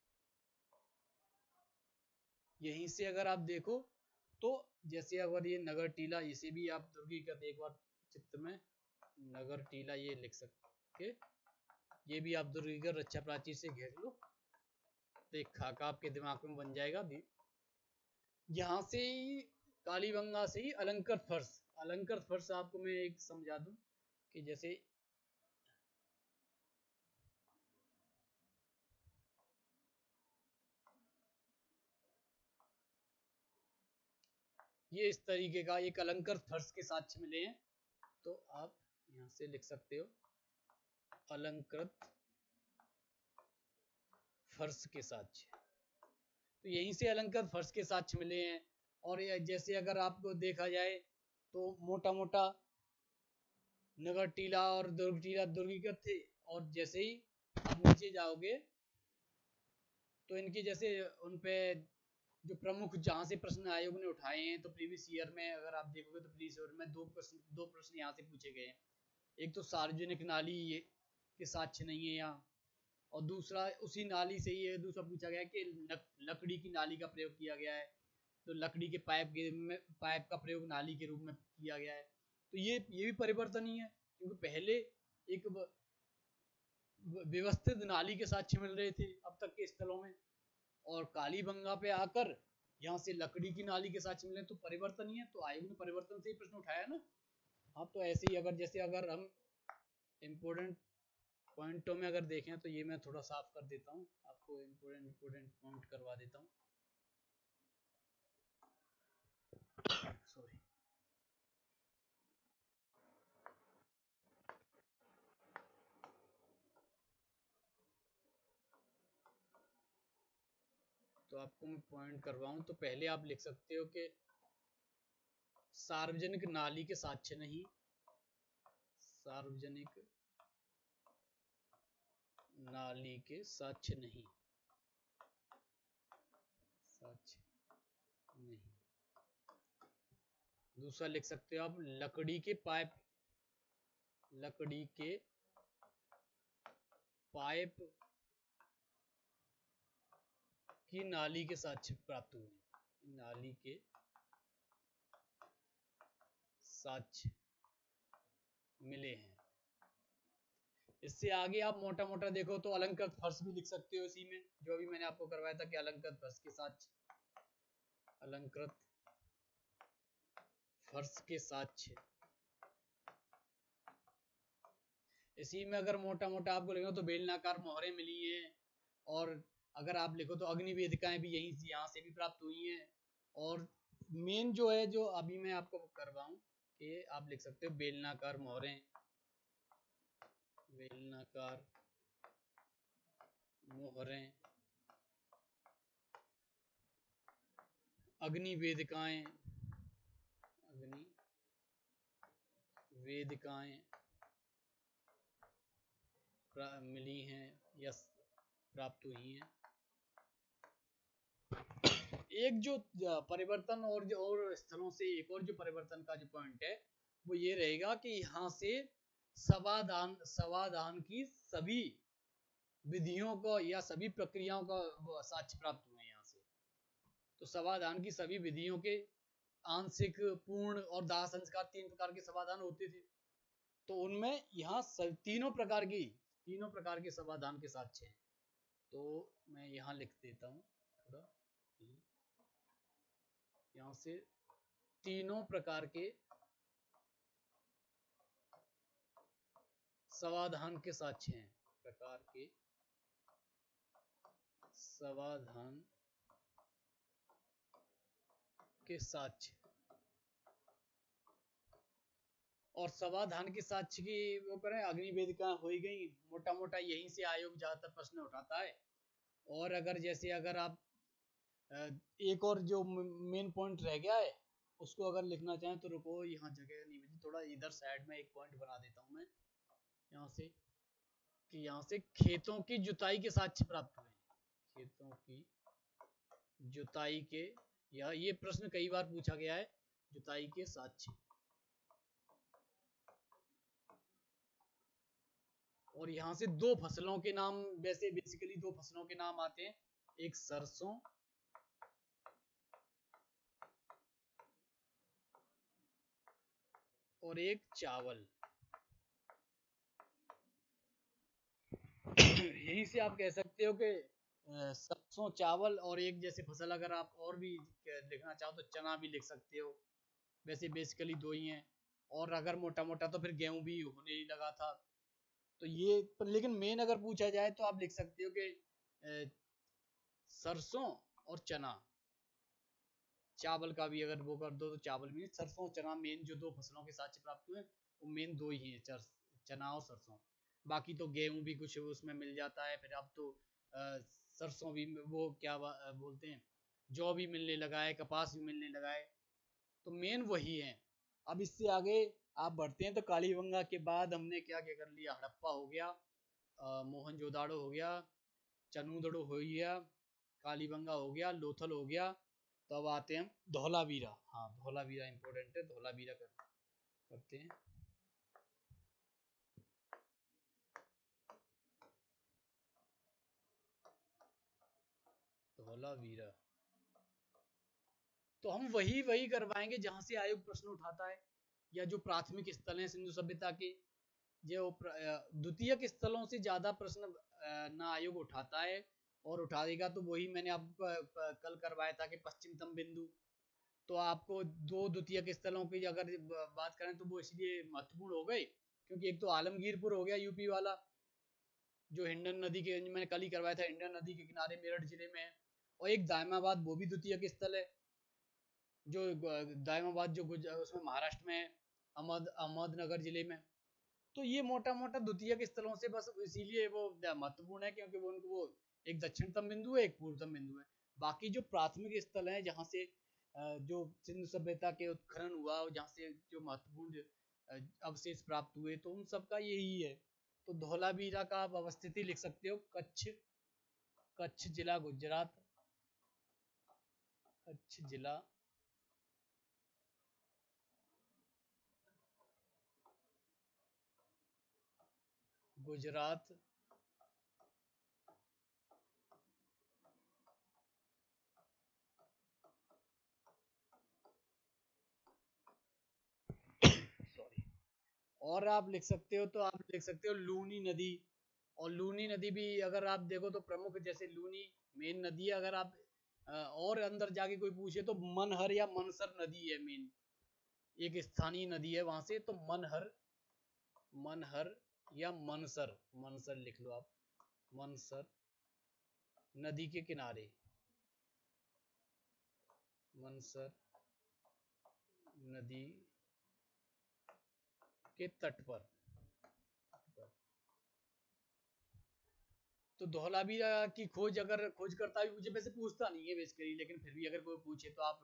यहीं से अगर आप देखो तो जैसे अगर ये नगर टीला, इसे भी आप दुर्गीकृत एक बार चित्र में नगर टीला ये लिख सकते, ये भी आप दुर्गीकृत रक्षा प्राचीर से घेर लो तो एक खाका आपके दिमाग में बन जाएगा। यहाँ से ही कालीबंगा से ही अलंकृत फर्श, अलंकृत फर्श आपको मैं एक समझा दूं कि जैसे ये इस तरीके का एक अलंकृत फर्श के साक्ष्य मिले हैं। तो आप यहाँ से लिख सकते हो अलंकृत फर्श के साक्ष्य। तो यहीं से अलंकृत फर्श के साक्ष्य मिले हैं। और जैसे अगर आपको देखा जाए तो मोटा मोटा नगर टीला और दुर्ग टीला दुर्गीकृत थे। और जैसे ही आप नीचे जाओगे तो इनकी जैसे उनपे जो प्रमुख जहाँ से प्रश्न आयोग ने उठाए हैं, तो प्रीवियस ईयर में अगर आप देखोगे तो प्रीवियस ईयर में दो प्रश्न यहाँ से पूछे गए हैं। एक तो सार्वजनिक नाली के साक्ष्य नहीं है यहाँ, और दूसरा उसी नाली से ही दूसरा पूछा गया कि लकड़ी की नाली का प्रयोग किया गया है, तो लकड़ी के पाइप का प्रयोग नाली के रूप में किया गया है। तो ये भी परिवर्तन ही है, क्योंकि पहले एक व्यवस्थित नाली के साक्ष्य मिल रहे थे अब तक के स्थलों में, और कालीबंगा पे आकर यहाँ से लकड़ी की नाली के साक्ष्य मिले, तो परिवर्तन ही है। तो आयोग ने परिवर्तन से ही प्रश्न उठाया ना। हाँ, तो ऐसे ही अगर जैसे अगर हम इम्पोर्टेंट पॉइंटों में अगर देखें तो ये मैं थोड़ा साफ कर देता हूँ, आपको इम्पोर्टेंट पॉइंट करवा देता हूँ। सॉरी, तो आपको मैं पॉइंट करवाऊं तो पहले आप लिख सकते हो कि सार्वजनिक नाली के साक्ष्य नहीं, सार्वजनिक नाली के साक्ष्य नहीं, साक्ष्य नहीं। दूसरा लिख सकते हो आप लकड़ी के पाइप की नाली के साक्ष्य प्राप्त हुए, नाली के साक्ष्य मिले हैं। इससे आगे आप मोटा मोटा देखो तो अलंकृत फर्श भी लिख सकते हो इसी में, जो अभी मैंने आपको करवाया था कि अलंकृत फर्श के साक्ष्य अलंकृत फर्श के साक्ष्य। इसी में अगर मोटा मोटा आपको लिखना तो बेलनाकार मोहरें मिली हैं, और अगर आप लिखो तो अग्नि वेदिकाएं भी यहीं से यहाँ से भी प्राप्त हुई हैं। और मेन जो है, जो अभी मैं आपको करवाऊं कि आप लिख सकते हो बेलनाकार मोहरें, बेलनाकार मोहरें, अग्नि वेदिकाएं, अग्नि वेदिकाएं मिली हैं या प्राप्त हुई हैं। एक जो परिवर्तन और स्थलों से एक और जो परिवर्तन का जो पॉइंट है वो ये रहेगा कि यहाँ से समाधान की सभी विधियों को या सभी प्रक्रियाओं का साक्ष्य प्राप्त हुए हैं यहाँ से। तो समाधान की सभी विधियों के आंशिक, पूर्ण और दाह संस्कार, 3 प्रकार के समाधान होते थे। तो उनमें यहाँ तीनों प्रकार के समाधान के साक्ष्य हैं। तो मैं यहाँ लिख देता हूँ थोड़ा, यहाँ से तीनों प्रकार के समाधान के साक्ष्य हैं, प्रकार के समाधान के साक्ष्य। और समाधान के साक्ष्य की वो करें, अग्नि वेदिका हो ही गई, मोटा मोटा यहीं से आयोग ज्यादातर प्रश्न उठाता है। और अगर जैसे अगर आप एक और जो मेन पॉइंट रह गया है उसको अगर लिखना चाहें तो रुको, यहाँ जगह नहीं बची, थोड़ा इधर साइड में एक पॉइंट बना देता हूँ मैं यहाँ से, कि यहाँ से खेतों की जुताई के साक्ष्य प्राप्त हुए हैं। खेतों की जुताई के, या ये प्रश्न कई बार पूछा गया है, जुताई के साक्ष्य। और यहाँ से 2 फसलों के नाम, वैसे बेसिकली 2 फसलों के नाम आते हैं, एक सरसों और एक चावल। यहीं से आप कह सकते हो कि सरसों, चावल, और एक जैसे फसल अगर आप और भी लिखना चाहो तो चना भी लिख सकते हो। वैसे बेसिकली 2 ही हैं। और अगर मोटा मोटा तो फिर गेहूं भी होने ही लगा था। तो ये लेकिन मेन अगर पूछा जाए तो आप लिख सकते हो कि सरसों और चना। चावल का भी अगर वो कर दो तो चावल भी, सरसों चना मेन जो 2 फसलों के साक्ष्य प्राप्त हुए वो मेन 2 ही है, चना और सरसों। बाकी तो गेहूं भी कुछ उसमें मिल जाता है, फिर अब तो सरसों भी, वो क्या बोलते हैं, जौ भी मिलने लगा है, कपास भी मिलने लगा है। तो मेन वही है। अब इससे आगे आप बढ़ते हैं तो कालीबंगा के बाद हमने क्या क्या कर लिया, हड़प्पा हो गया, मोहनजोदाड़ो हो गया, चनूदड़ो हो गया, कालीबंगा हो गया, लोथल हो गया। तो अब आते हैं धौलावीरा। हाँ, धौलावीरा इंपॉर्टेंट है, धौलावीरा करते हैं। धौलावीरा तो हम वही करवाएंगे जहां से आयोग प्रश्न उठाता है, या जो प्राथमिक स्थल है सिंधु सभ्यता के, जो द्वितीयक स्थलों से ज्यादा प्रश्न ना आयोग उठाता है। और उठाएगा तो वही मैंने आपको कल करवाया था कि पश्चिमतम बिंदु। तो आपको 2 द्वितीयक स्थलों की अगर बात करें तो वो इसलिए महत्वपूर्ण हो गए क्योंकि एक तो आलमगीरपुर हो गया यूपी वाला, जो हिंडन नदी के, मैंने कल ही करवाया था, हिंडन नदी के किनारे मेरठ जिले में है। और एक दायमाबाद, वो भी द्वितीयक स्थल है, जो दायमाबाद जो उसमें महाराष्ट्र में है, अहमदनगर जिले में। तो ये मोटा मोटा द्वितीयक स्थलों से बस इसीलिए वो महत्वपूर्ण है क्योंकि वो उनको, वो एक दक्षिणतम बिंदु है, एक पूर्वतम बिंदु है। बाकी जो प्राथमिक स्थल है जहाँ से जो सिंधु सभ्यता के उत्खनन हुआ, जहाँ से जो महत्वपूर्ण अवशेष प्राप्त हुए, तो उन सब का यही है। तो धौलावीरा का आप अवस्थिति लिख सकते हो, कच्छ जिला गुजरात, कच्छ जिला गुजरात। सॉरी। और आप लिख सकते हो, तो आप लिख सकते हो लूनी नदी। और लूनी नदी भी अगर आप देखो तो प्रमुख, जैसे लूनी मेन नदी है, अगर आप और अंदर जाके कोई पूछे तो मनहर या मनसर नदी है मेन, एक स्थानीय नदी है वहां से, तो मनहर, मनहर या मनसर, मनसर लिख लो आप, मनसर नदी के किनारे, मनसर नदी के तट पर। तो धौलावीरा की खोज अगर खोजकर्ता भी मुझे वैसे पूछता नहीं है बेसिकली, लेकिन फिर भी अगर कोई पूछे तो आप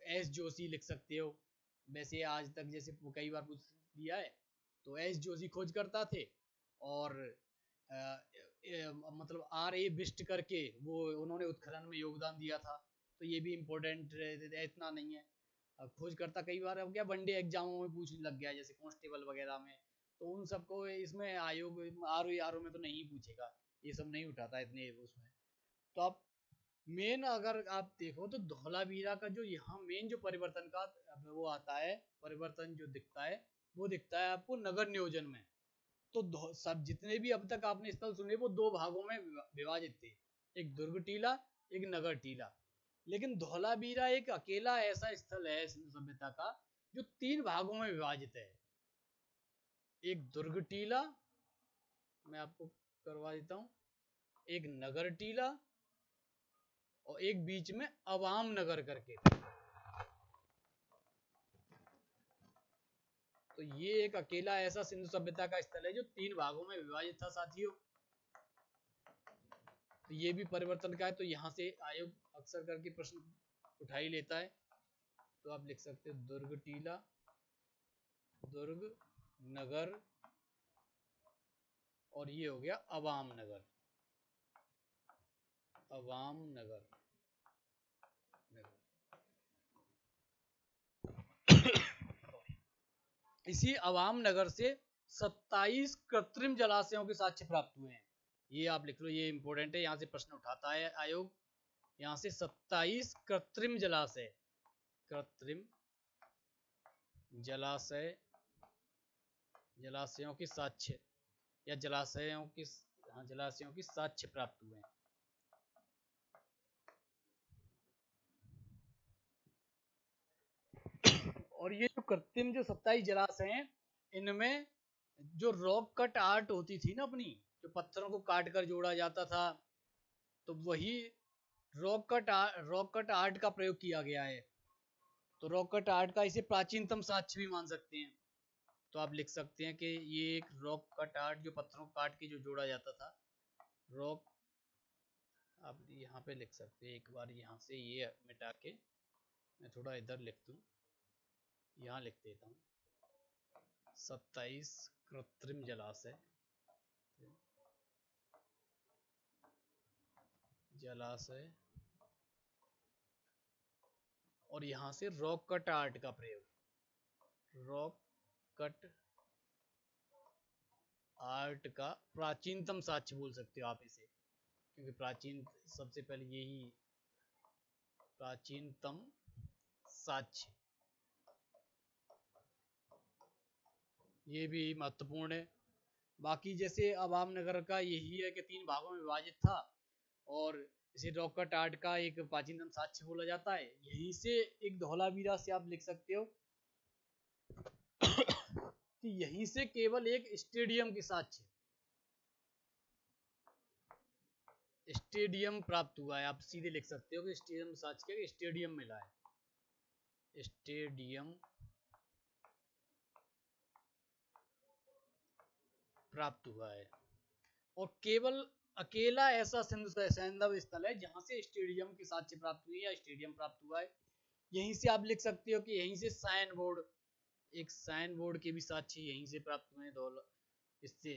एस जोशी लिख सकते हो। वैसे आज तक जैसे कई बार पूछ लिया है, तो एस जोशी खोजकर्ता थे, और मतलब आर ए बिस्ट करके वो उन्होंने उत्खनन में योगदान दिया था, तो ये भी इम्पोर्टेंट इतना नहीं है। खोजकर्ता कई बार अब क्या वनडे एग्जामों में पूछने लग गया, जैसे कांस्टेबल वगैरह में, तो उन सबको इसमें आयोग आर ओ में तो नहीं पूछेगा, ये सब नहीं उठाता इतने उसमें। तो आप मेन अगर आप देखो तो धौलावीरा का जो यहाँ मेन जो परिवर्तन का वो आता है, परिवर्तन जो दिखता है वो दिखता है आपको नगर नियोजन में। तो सब जितने भी अब तक आपने स्थल सुने वो दो भागों में विभाजित थे, एक दुर्ग टीला, एक नगर टीला। लेकिन धौलावीरा एक अकेला ऐसा स्थल है सिंधु सभ्यता का जो तीन भागों में विभाजित है। एक दुर्ग टीला, मैं आपको करवा देता हूँ, एक नगर टीला, और एक बीच में अवाम नगर करके। तो ये एक अकेला ऐसा सिंधु सभ्यता का स्थल है जो तीन भागों में विभाजित था साथियों। तो ये भी परिवर्तन का है, तो यहाँ से आयोग अक्सर करके प्रश्न उठा ही लेता है। तो आप लिख सकते हो दुर्ग टीला, दुर्ग नगर, और ये हो गया अवाम नगर, अवाम नगर, इसी अवाम नगर से 27 कृत्रिम जलाशयों के साक्ष्य प्राप्त हुए हैं। ये आप लिख लो, ये इंपॉर्टेंट है, यहाँ से प्रश्न उठाता है आयोग। यहाँ से 27 कृत्रिम जलाशय, कृत्रिम जलाशय, जलाशयों के साक्ष्य या जलाशयों की, हाँ जलाशयों की साक्ष्य प्राप्त हुए हैं। और ये जो कृत्रिम जो 27 जलाशय हैं, इनमें जो रॉक कट आर्ट होती थी ना अपनी, जो पत्थरों को काट कर जोड़ा जाता था, तो वही रॉक कट आर्ट का प्रयोग किया गया है। तो रॉक कट आर्ट का इसे प्राचीनतम साक्ष्य भी मान सकते हैं। तो आप लिख सकते हैं कि ये एक रॉक कट आर्ट, जो पत्थरों को काट के जो जोड़ा जाता था, रॉक, आप यहाँ पे लिख सकते हैं, एक बार यहाँ से ये मिटा के मैं थोड़ा इधर लिख दूँ, यहाँ लिख देता हूँ 27 कृत्रिम जलाशय, जलाशय, और यहाँ से रॉक कट आर्ट का प्रयोग, रॉक कट आर्ट का प्राचीनतम साक्ष्य बोल सकते हो आप इसे, क्योंकि प्राचीन सबसे पहले यही प्राचीनतम साक्ष्य, ये भी महत्वपूर्ण है। बाकी जैसे अवाम नगर का यही है कि तीन भागों में विभाजित था, और इसे रॉक कट आर्ट का एक प्राचीनतम साक्ष्य बोला जाता है। यहीं से एक धौलावीरा से आप लिख सकते हो कि यहीं से केवल एक स्टेडियम के साक्ष्य, स्टेडियम प्राप्त हुआ है। आप सीधे लिख सकते हो कि स्टेडियम साक्ष्य क्या, स्टेडियम मिला है, स्टेडियम प्राप्त हुआ है। और केवल अकेला ऐसा सैंधव स्थल है जहां से स्टेडियम की साक्ष्य प्राप्त हुई है या स्टेडियम प्राप्त हुआ है। यहीं से आप लिख सकते हो कि यहीं से साइन बोर्ड, एक साइन बोर्ड के भी साक्ष्य यहीं से प्राप्त हुए हैं, इससे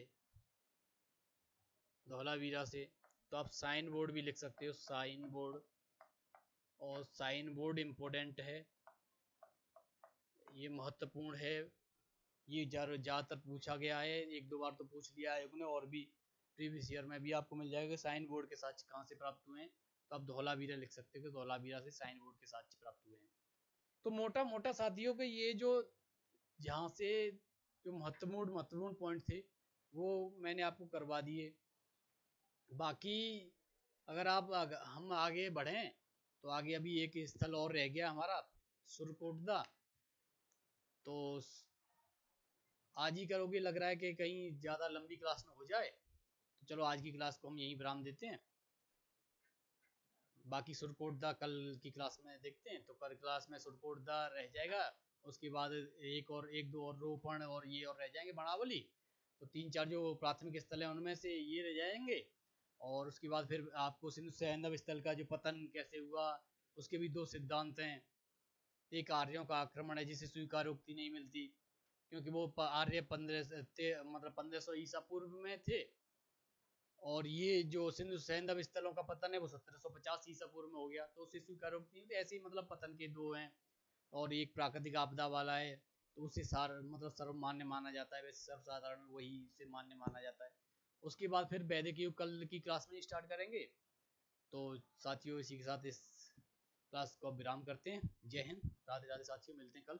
धौलावीरा से। तो आप साइन बोर्ड भी लिख सकते हो, साइन बोर्ड, और साइन बोर्ड इंपॉर्टेंट है, ये महत्वपूर्ण है, ये ज़्यादातर पूछा गया है, एक दो बार तो पूछ लिया है आयोग ने, और भी प्रीवियस ईयर में भी आपको मिल जाएगा साइन बोर्ड के साक्ष्य कहाँ से प्राप्त हुए हैं। तो आप धौलावीरा लिख सकते हो कि धौलावीरा से साइन बोर्ड के साक्ष्य प्राप्त हुए हैं। तो मोटा मोटा साथियों के ये जो जहाँ से जो महत्वपूर्ण पॉइंट थे वो मैंने आपको करवा दिए। बाकी हम आगे बढ़ें तो आगे अभी एक स्थल और रह गया हमारा, सुरकोटदा। तो आज ही करोगे, लग रहा है कि कहीं ज़्यादा लंबी क्लास ना हो जाए, तो चलो आज की क्लास को हम यहीं विराम देते हैं। बाकी सुरकोटदा कल की क्लास में देखते हैं। तो कल क्लास में सुरकोटदा रह जाएगा, उसके बाद एक दो और रोपण और ये और रह जाएंगे बनावली। तो 3 4 जो प्राथमिक स्थल हैं उनमें से ये रह जाएंगे। और उसके बाद फिर आपको सिंधु सैंधव स्थल का जो पतन कैसे हुआ, उसके भी 2 सिद्धांत हैं। एक आर्यों का आक्रमण है जिसे स्वीकारोक्ति नहीं मिलती, क्योंकि वो आर्य 1500 ईसा पूर्व में थे। और ये जो सिंधु सैंधव स्थलों का पतन है वो 1750 ईसा पूर्व में हो गया, तो उसे स्वीकारोक्ति नहीं। तो ऐसे ही मतलब पतन के दो हैं। और एक प्राकृतिक आपदा वाला है, तो उसे सर्वमान्य माना जाता है, वैसे सर्वसाधारण वही से मान्य माना जाता है। उसके बाद फिर वैदिक युग कल की क्लास में स्टार्ट करेंगे। तो साथियों, इसी के साथ इस क्लास को विराम करते हैं। जय हिंद, राधे राधे साथियों, मिलते हैं कल।